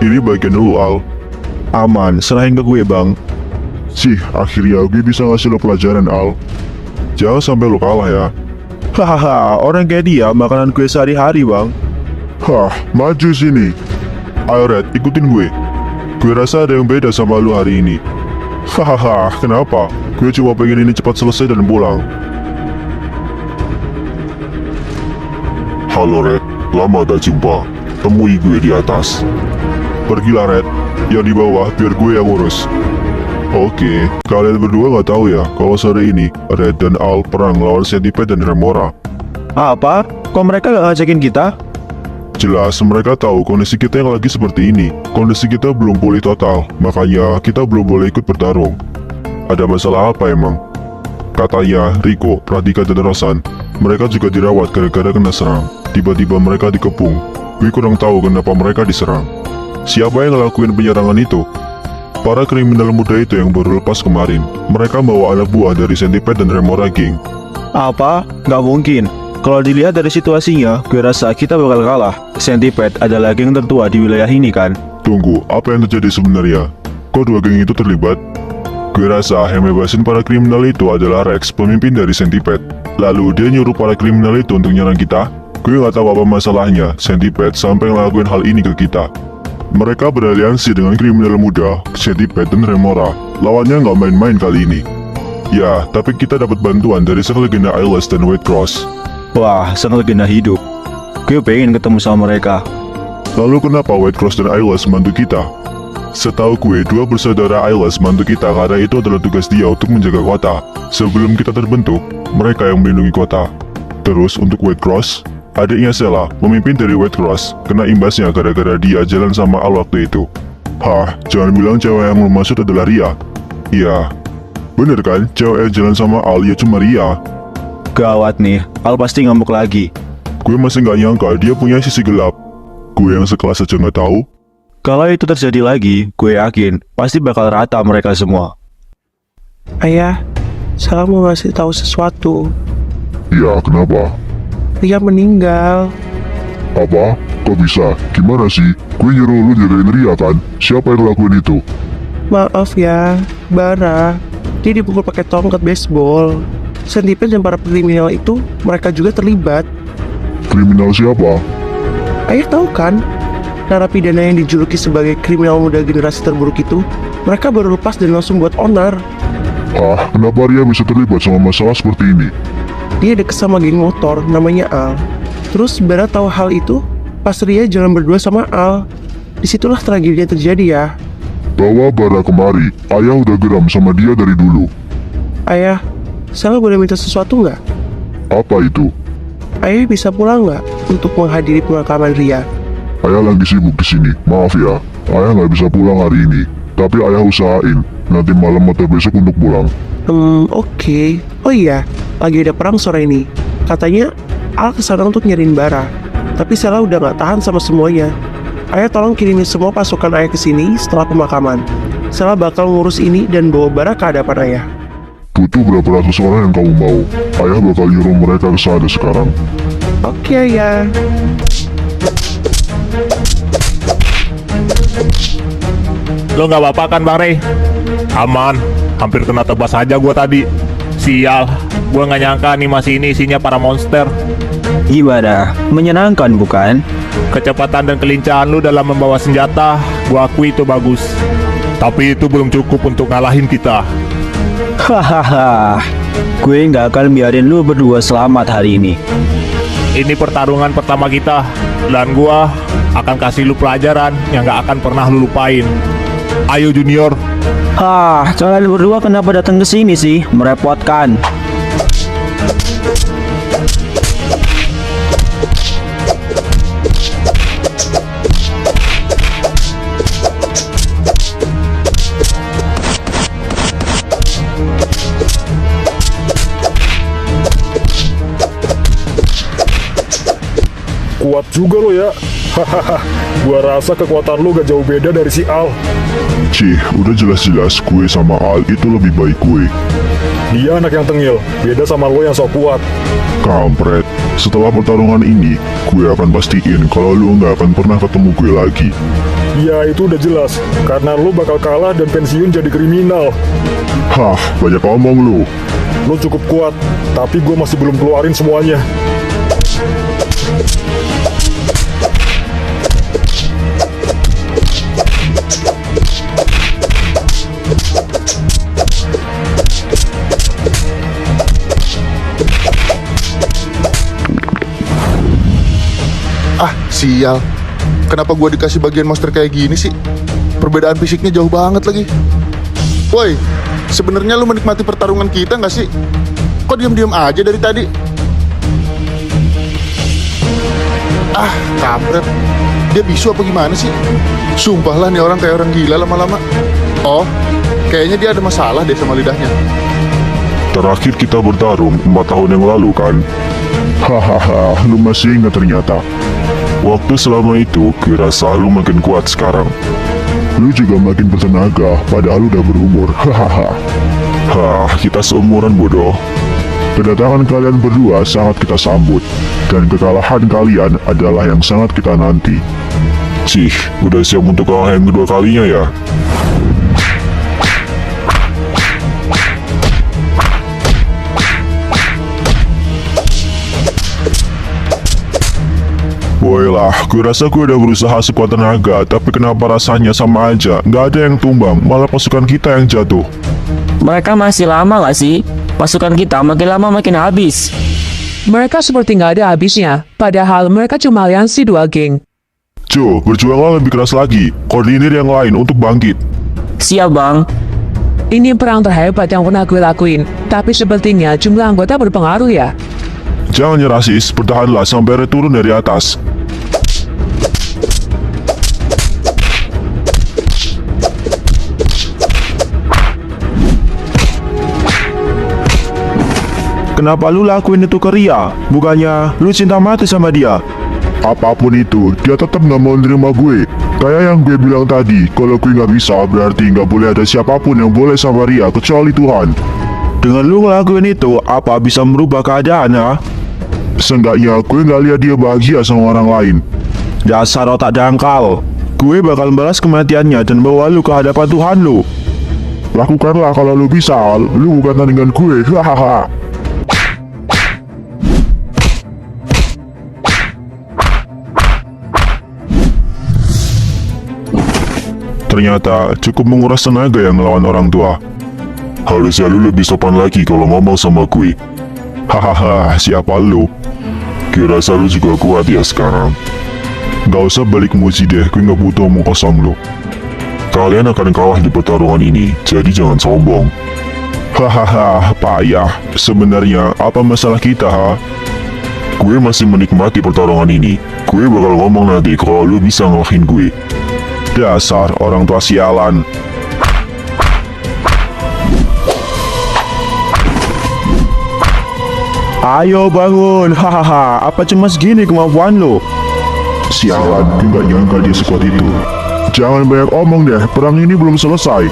Ini bagian lu Al. Aman, serahin ke gue Bang. Akhirnya gue bisa ngasih lo pelajaran Al. Jangan sampai lo kalah ya. Hahaha, orang kayak dia makanan gue sehari-hari Bang. Hah, maju sini. Ayo Red, ikutin gue. Gue rasa ada yang beda sama lu hari ini. Hahaha, kenapa? Gue cuma pengen ini cepat selesai dan pulang. Halo Red, lama tak jumpa. Temui gue di atas. Pergilah Red, yang di bawah biar gue yang urus. Oke, kalian berdua gak tahu ya kalau sore ini Red dan Al perang lawan Centipede dan Remora. Apa? Kok mereka gak ngajakin kita? Jelas mereka tahu kondisi kita yang lagi seperti ini. Kondisi kita belum pulih total, makanya kita belum boleh ikut bertarung. Ada masalah apa emang? Katanya Rico, Pradika dan Rosan, mereka juga dirawat gara-gara kena serang. Tiba-tiba mereka dikepung. Gue kurang tahu kenapa mereka diserang. Siapa yang ngelakuin penyerangan itu? Para kriminal muda itu yang baru lepas kemarin. Mereka bawa anak buah dari Centipede dan Remora Gang. Apa? Gak mungkin. Kalau dilihat dari situasinya, gue rasa kita bakal kalah. Centipede adalah geng tertua di wilayah ini kan? Tunggu, apa yang terjadi sebenarnya? Kok dua geng itu terlibat? Gue rasa yang bebasin para kriminal itu adalah Rex, pemimpin dari Centipede. Lalu dia nyuruh para kriminal itu untuk nyerang kita. Gue gak tahu apa masalahnya Centipede sampai ngelakuin hal ini ke kita. Mereka beraliansi dengan kriminal muda, Centipede dan Remora. Lawannya nggak main-main kali ini. Ya, tapi kita dapat bantuan dari sang legenda Ailes dan White Cross. Wah, sang legenda hidup. Gue pengen ketemu sama mereka. Lalu kenapa White Cross dan Ailes bantu kita? Setahu gue, dua bersaudara Ailes bantu kita karena itu adalah tugas dia untuk menjaga kota. Sebelum kita terbentuk, mereka yang melindungi kota. Terus untuk White Cross, adiknya Sela, pemimpin dari White Cross, kena imbasnya gara-gara dia jalan sama Al waktu itu. Hah, jangan bilang cewek yang lo maksud adalah Ria. Iya, bener kan? Cewek yang jalan sama Al ya cuma Ria. Gawat nih, Al pasti ngamuk lagi. Gue masih gak nyangka dia punya sisi gelap. Gue yang sekelas aja gak tahu. Kalau itu terjadi lagi, gue yakin pasti bakal rata mereka semua. Ayah, saya mau ngasih tahu sesuatu. Iya, kenapa? Ria meninggal. Apa? Kok bisa? Gimana sih? Gue nyuruh lu jagain Ria kan? Siapa yang ngelakuin itu? Maaf ya, Bara. Dia dipukul pakai tongkat baseball. Centipede dan para kriminal itu, mereka juga terlibat. Kriminal siapa? Ayah tahu kan? Narapidana yang dijuluki sebagai kriminal muda generasi terburuk itu, mereka baru lepas dan langsung buat onar. Hah? Kenapa Ria bisa terlibat sama masalah seperti ini? Dia deket sama geng motor, namanya Al. Terus Bara tahu hal itu pas Ria jalan berdua sama Al. Disitulah tragedinya terjadi ya. Bawa Bara kemari, ayah udah geram sama dia dari dulu. Ayah, Sela boleh minta sesuatu nggak? Apa itu? Ayah bisa pulang nggak untuk menghadiri pemakaman Ria? Ayah lagi sibuk di sini, maaf ya. Ayah nggak bisa pulang hari ini, tapi ayah usahain nanti malam atau besok untuk pulang. Oke. Oh iya, lagi ada perang sore ini. Katanya Al kesana untuk nyariin Bara, tapi Sela udah nggak tahan sama semuanya. Ayah tolong kirimin semua pasukan ayah ke sini setelah pemakaman. Sela bakal ngurus ini dan bawa Bara ke hadapan ayah. Butuh berapa ratus orang yang kamu mau? Ayah bakal nyuruh mereka ke sana sekarang. Oke, ayah. Lo nggak apa-apa kan Bang Rey? Aman, hampir kena tebas aja gua tadi. Sial, gua nggak nyangka animasi ini isinya para monster. Gimana? Menyenangkan bukan? Kecepatan dan kelincahan lu dalam membawa senjata, gua akui itu bagus. Tapi itu belum cukup untuk ngalahin kita. Hahaha, gue nggak akan biarin lu berdua selamat hari ini. Ini pertarungan pertama kita, dan gua akan kasih lu pelajaran yang nggak akan pernah lu lupain. Ayo Junior. Kalian berdua kenapa datang ke sini sih? Merepotkan. Kuat juga lo ya. Hahaha, gua rasa kekuatan lo gak jauh beda dari si Al. Cih, udah jelas-jelas gue sama Al itu lebih baik gue. Dia anak yang tengil, beda sama lo yang sok kuat. Kampret, setelah pertarungan ini, gue akan pastiin kalau lo gak akan pernah ketemu gue lagi. Ya itu udah jelas, karena lo bakal kalah dan pensiun jadi kriminal. Hah, banyak ngomong lo. Lo cukup kuat, tapi gue masih belum keluarin semuanya. Sial, kenapa gua dikasih bagian monster kayak gini sih? Perbedaan fisiknya jauh banget lagi. Woi, sebenarnya lu menikmati pertarungan kita nggak sih? Kok diam-diam aja dari tadi? Kampret. Dia bisu apa gimana sih? Sumpah lah nih orang kayak orang gila lama-lama. Oh, kayaknya dia ada masalah deh sama lidahnya. Terakhir kita bertarung 4 tahun yang lalu kan? Hahaha, lu masih ingat ternyata. Waktu selama itu, kurasa lu makin kuat sekarang. Lu juga makin bertenaga, padahal lu udah berumur. Hahaha. Kita seumuran bodoh. Kedatangan kalian berdua sangat kita sambut, dan kekalahan kalian adalah yang sangat kita nanti. Cih, udah siap untuk kalah yang kedua kalinya ya? Woilah, gue rasa gue udah berusaha sekuat tenaga, tapi kenapa rasanya sama aja? Nggak ada yang tumbang, malah pasukan kita yang jatuh. Mereka masih lama gak sih? Pasukan kita makin lama makin habis. Mereka seperti nggak ada habisnya, padahal mereka cuma aliansi 2 geng. Jo, berjuanglah lebih keras lagi, koordinir yang lain untuk bangkit. Siap bang. Ini perang terhebat yang pernah gue lakuin, tapi sepertinya jumlah anggota berpengaruh ya. Jangan nyerah sis, bertahanlah sampai turun dari atas. Kenapa lu lakuin itu ke Ria? Bukannya lu cinta mati sama dia? Apapun itu, dia tetap nggak mau nerima gue. Kayak yang gue bilang tadi, kalau gue nggak bisa, berarti nggak boleh ada siapapun yang boleh sama Ria kecuali Tuhan. Dengan lu ngelakuin itu, apa bisa merubah keadaan ya? Seenggaknya gue nggak lihat dia bahagia sama orang lain. Dasar otak dangkal. Gue bakal balas kematiannya dan bawa lu ke hadapan Tuhan lu. Lakukanlah kalau lu bisa, lu bukan tandingan gue. Hahaha. Ternyata cukup menguras tenaga yang melawan orang tua. Harusnya lu lebih sopan lagi kalau ngomong sama gue. Hahaha, siapa lu? Gue rasa lu juga kuat ya sekarang. Gak usah balik muji deh, gue gak butuh omong kosong lo. Kalian akan kalah di pertarungan ini, jadi jangan sombong. Hahaha, payah. Sebenarnya apa masalah kita, ha? Gue masih menikmati pertarungan ini. Gue bakal ngomong nanti kalau lu bisa ngalahin gue. Dasar orang tua sialan. Ayo bangun, hahaha. Apa cuma segini kemampuan lo? Sialan, gue gak nyangka dia sekuat itu. Jangan banyak omong deh, perang ini belum selesai.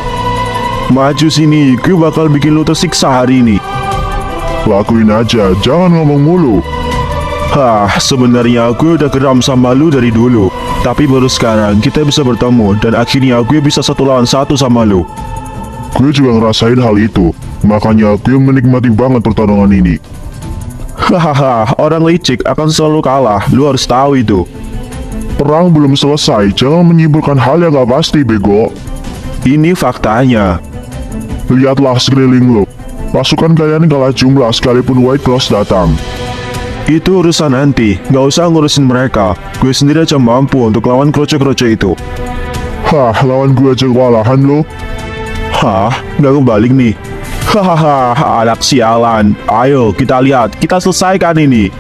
Maju sini, gue bakal bikin lo tersiksa hari ini. Lakuin aja, jangan ngomong mulu. Hah, sebenarnya gue udah geram sama lu dari dulu. Tapi baru sekarang kita bisa bertemu dan akhirnya gue bisa 1 lawan 1 sama lu. Gue juga ngerasain hal itu, makanya gue menikmati banget pertarungan ini. Hahaha, orang licik akan selalu kalah, lu harus tahu itu. Perang belum selesai, jangan menyimpulkan hal yang gak pasti, bego. Ini faktanya. Lihatlah sekeliling lo. Pasukan kalian kalah jumlah sekalipun White Cross datang. Itu urusan nanti, gak usah ngurusin mereka. Gue sendiri aja mampu untuk lawan kroce-kroce itu. Hah, lawan gue aja kewalahan lo. Hah, gak kebalik nih. Hahaha, anak sialan. Ayo kita lihat, kita selesaikan ini.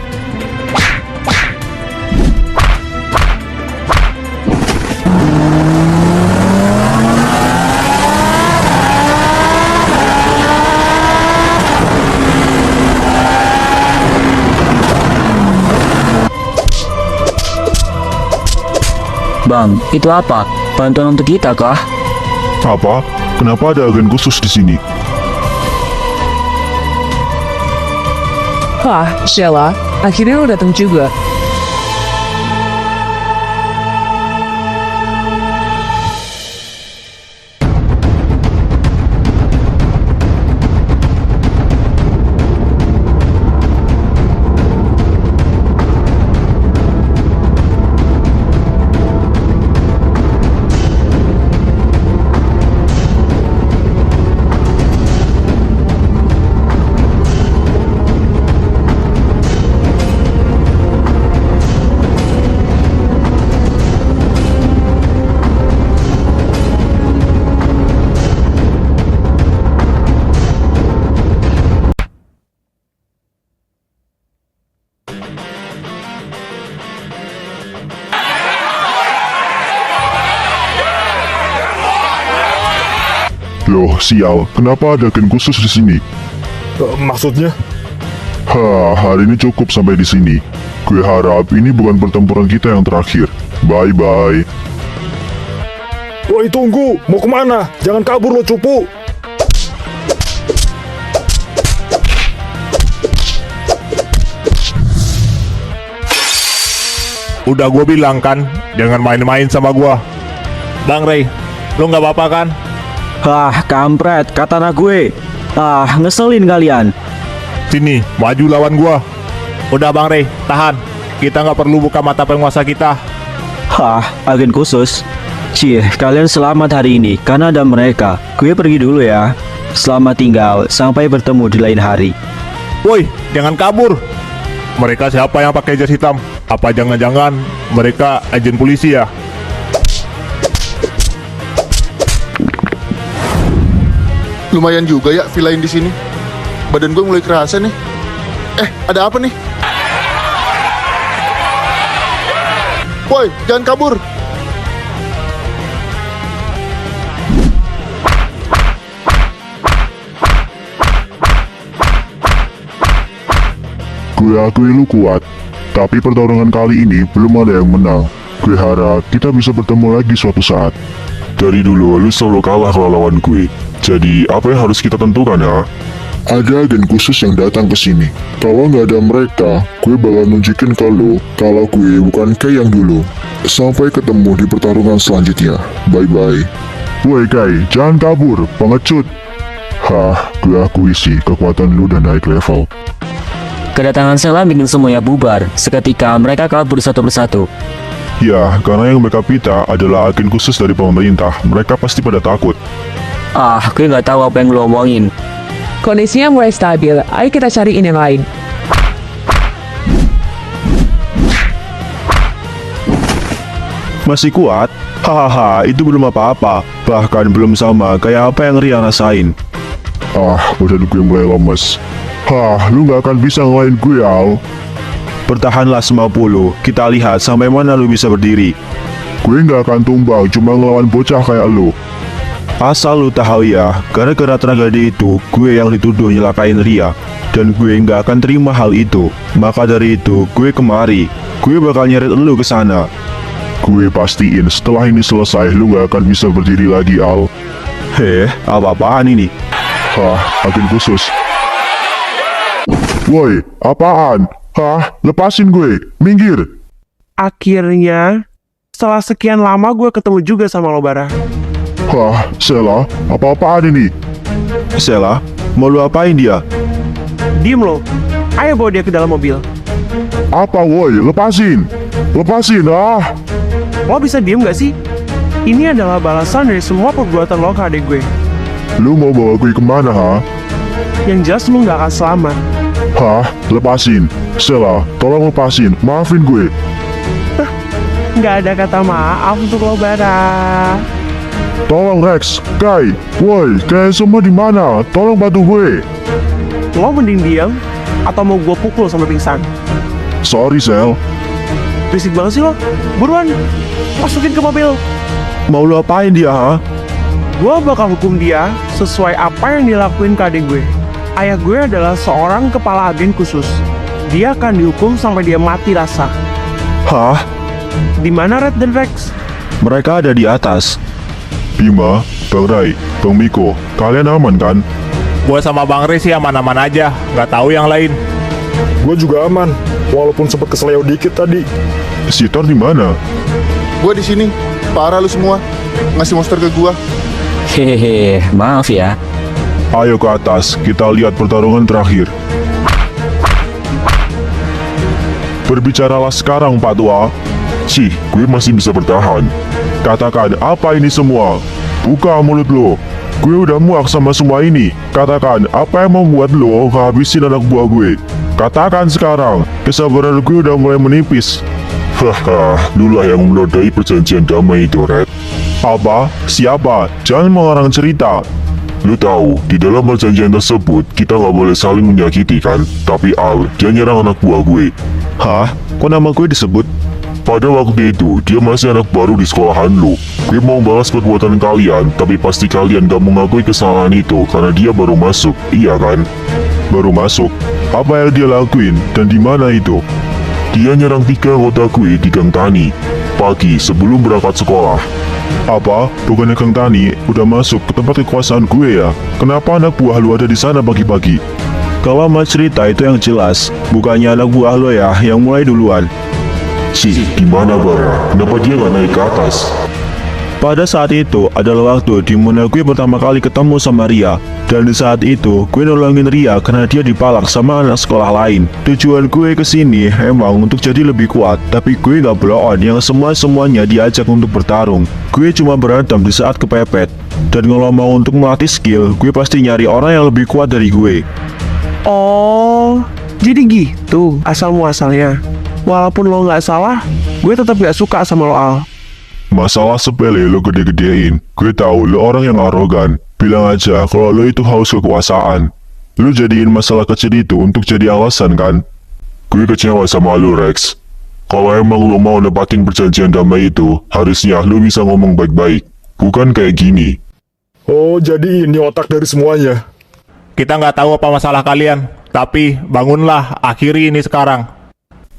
Bang, itu apa? Bantuan untuk kita kah? Apa? Kenapa ada agen khusus di sini? Hah, Sheila, akhirnya lo datang juga. Loh, sial, kenapa ada agen khusus di sini? Maksudnya? Hari ini cukup sampai di sini. Gue harap ini bukan pertempuran kita yang terakhir. Bye-bye. Woi, tunggu! Mau kemana? Jangan kabur lo, cupu! Udah gue bilang kan, jangan main-main sama gue. Bang Ray, lo nggak apa-apa kan? Hah, kampret, katana gue. Ah, ngeselin kalian. Sini, maju lawan gua. Udah Bang Ray, tahan. Kita nggak perlu buka mata penguasa kita. Hah, agen khusus? Cih, kalian selamat hari ini karena ada mereka. Gue pergi dulu ya. Selamat tinggal, sampai bertemu di lain hari. Woi, jangan kabur. Mereka siapa yang pakai jas hitam? Apa jangan-jangan mereka agen polisi ya? Lumayan juga ya villain di sini. Badan gue mulai kerasa nih. Ada apa nih? Woi, jangan kabur. Gue akui lu kuat, tapi pertarungan kali ini belum ada yang menang. Gue harap kita bisa bertemu lagi suatu saat. Dari dulu lu selalu kalah kalau lawan gue. Jadi apa yang harus kita tentukan ya? Ada agen khusus yang datang ke sini. Kalau nggak ada mereka, gue bakal nunjukin ke lu kalau gue bukan kayak yang dulu. Sampai ketemu di pertarungan selanjutnya. Bye-bye. Woi Kai, jangan kabur, pengecut. Gue akui sih kekuatan lu udah naik level. Kedatangan Sheila bikin semuanya bubar. Seketika mereka kabur satu persatu. Ya, karena yang backup kita adalah agen khusus dari pemerintah. Mereka pasti pada takut. Gue nggak tahu apa yang lo omongin. Kondisinya mulai stabil, ayo kita cariin yang lain. Masih kuat? Hahaha, itu belum apa-apa. Bahkan belum sama kayak apa yang Ria rasain. Badan gue mulai lemes. Lu gak akan bisa ngelain gue, Al. Bertahanlah semua puluh. Kita lihat sampai mana lu bisa berdiri. Gue gak akan tumbang cuma ngelawan bocah kayak lu. Asal lu tahu ya, gara-gara tragedi itu, gue yang dituduh nyelakain Ria. Dan gue nggak akan terima hal itu. Maka dari itu, gue kemari. Gue bakal nyeret lu ke sana. Gue pastiin setelah ini selesai lu gak akan bisa berdiri lagi, Al. Apa-apaan ini? Agen khusus. Woi, apaan? Lepasin gue, minggir. Akhirnya, setelah sekian lama gue ketemu juga sama lo, Bara. Sela, apa-apaan ini? Sela, mau lu apain dia? Diem lo, ayo bawa dia ke dalam mobil. Apa woi, lepasin. Lepasin, Lo bisa diem gak sih? Ini adalah balasan dari semua perbuatan lo ke adik gue. Lu mau bawa gue kemana, Yang jelas lo gak akan selamat. Lepasin. Sela, tolong lepasin, maafin gue. Gak ada kata maaf untuk lo, Bara. Tolong Rex, Kai, woi, kalian semua di mana? Tolong bantu gue. Lo mending diam atau mau gue pukul sampai pingsan? Sorry, Sel. Berisik banget sih lo. Buruan, masukin ke mobil. Mau lu apain dia, Gue bakal hukum dia sesuai apa yang dilakuin ke adik gue. Ayah gue adalah seorang kepala agen khusus. Dia akan dihukum sampai dia mati rasa. Di mana Red dan Rex? Mereka ada di atas. Bima, Bang Rai, Bang Miko, kalian aman kan? Gue sama Bang Ray sih aman-aman aja, nggak tahu yang lain. Gue juga aman, walaupun sempat keseleo dikit tadi. Si Thor di mana? Gue di sini. Parah lu semua. Ngasih monster ke gua. Hehehe, maaf ya. Ayo ke atas, kita lihat pertarungan terakhir. Berbicaralah sekarang, Pak Tua. Gue masih bisa bertahan. Katakan apa ini semua. Buka mulut lo. Gue udah muak sama semua ini. Katakan apa yang membuat lo kehabisin anak buah gue. Katakan sekarang. Kesabaran gue udah mulai menipis. Lu lah yang menodai perjanjian damai itu, Red. Apa? Siapa? Jangan mengarang cerita. Lu tahu, di dalam perjanjian tersebut, kita nggak boleh saling menyakiti kan? Tapi Al, dia nyerang anak buah gue. Kok nama gue disebut? Pada waktu itu, dia masih anak baru di sekolahan lu. Gue mau balas perbuatan kalian, tapi pasti kalian gak mengakui kesalahan itu karena dia baru masuk, iya kan? Baru masuk? Apa yang dia lakuin? Dan di mana itu? Dia nyerang 3 anggota gue di Gang Tani, pagi sebelum berangkat sekolah. Apa? Bukannya Kang Tani udah masuk ke tempat kekuasaan gue ya? Kenapa anak buah lu ada di sana pagi-pagi? Kalau mau cerita itu yang jelas, bukannya anak buah lo ya yang mulai duluan. Gimana Bara? Kenapa dia gak naik ke atas? Pada saat itu adalah waktu di mana gue pertama kali ketemu sama Ria. Dan di saat itu gue nolongin Ria karena dia dipalak sama anak sekolah lain. Tujuan gue kesini emang untuk jadi lebih kuat, tapi gue gak blow on yang semuanya diajak untuk bertarung. Gue cuma berantem di saat kepepet. Dan kalau mau untuk melatih skill, gue pasti nyari orang yang lebih kuat dari gue. Oh, jadi gitu asal muasalnya. Walaupun lo nggak salah, gue tetap gak suka sama lo, Al. Masalah sepele lo gede-gedein. Gue tahu lo orang yang arogan. Bilang aja kalau lo itu haus kekuasaan. Lo jadiin masalah kecil itu untuk jadi alasan kan? Gue kecewa sama lo, Rex. Kalau emang lo mau nepatin perjanjian damai itu, harusnya lo bisa ngomong baik-baik. Bukan kayak gini. Oh, jadi ini otak dari semuanya. Kita nggak tahu apa masalah kalian, tapi bangunlah, akhiri ini sekarang.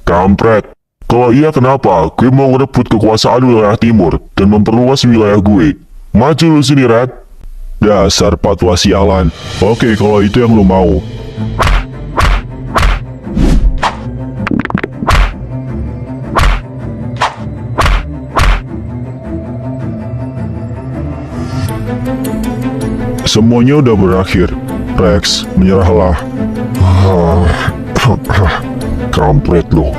Kampret. Kalau iya kenapa? Gue mau ngerebut kekuasaan wilayah timur dan memperluas wilayah gue. Maju lu sini, Red. Dasar patwa sialan. Oke, kalau itu yang lu mau. Semuanya udah berakhir. Rex, menyerahlah. Kampret lo.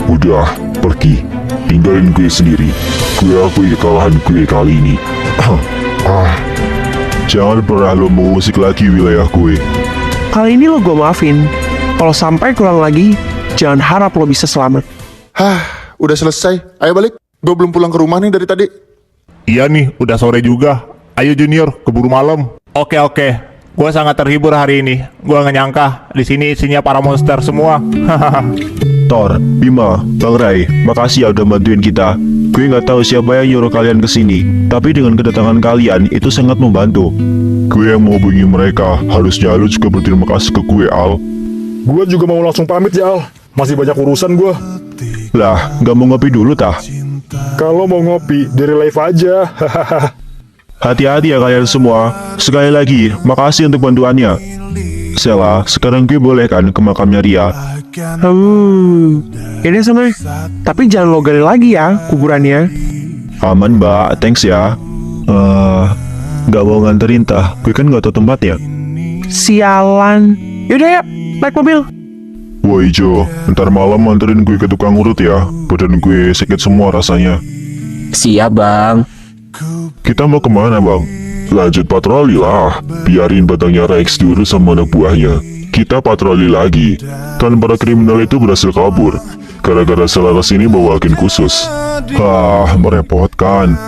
Udah, pergi. Tinggalin gue sendiri. Gue akui kekalahan gue kali ini. Jangan pernah lo mengusik lagi wilayah gue. Kali ini lo gue maafin. Kalau sampai kurang lagi, jangan harap lo bisa selamat. Udah selesai. Ayo balik. Gue belum pulang ke rumah nih dari tadi. Iya nih, udah sore juga. Ayo Junior, keburu malam. Oke. Gue sangat terhibur hari ini. Gue nggak nyangka di sini isinya para monster semua. Thor, Bima, Bang Rai, makasih ya udah bantuin kita. Gue nggak tahu siapa yang nyuruh kalian kesini, tapi dengan kedatangan kalian itu sangat membantu. Gue yang mau hubungi mereka, harusnya lu juga berterima kasih ke gue, Al. Gue juga mau langsung pamit ya, Al. Masih banyak urusan gue. Lah, nggak mau ngopi dulu tah? Kalau mau ngopi, dari live aja. Hati-hati ya kalian semua. Sekali lagi, makasih untuk bantuannya. Sela, sekarang gue boleh kan ke makamnya Ria? Ini sama. Tapi jangan lo gali lagi ya kuburannya. Aman mbak, thanks ya. Nggak mau nganterin tah, gue kan nggak tahu tempatnya. Sialan. Yaudah ya, naik mobil. Woi Jo, ntar malam anterin gue ke tukang urut ya. Badan gue sakit semua rasanya. Siap bang. Kita mau kemana bang? Lanjut patroli lah. Biarin batangnya Rex diurus sama anak buahnya. Kita patroli lagi. Kan para kriminal itu berhasil kabur. Gara-gara salah kesini bawa agen khusus. Merepotkan.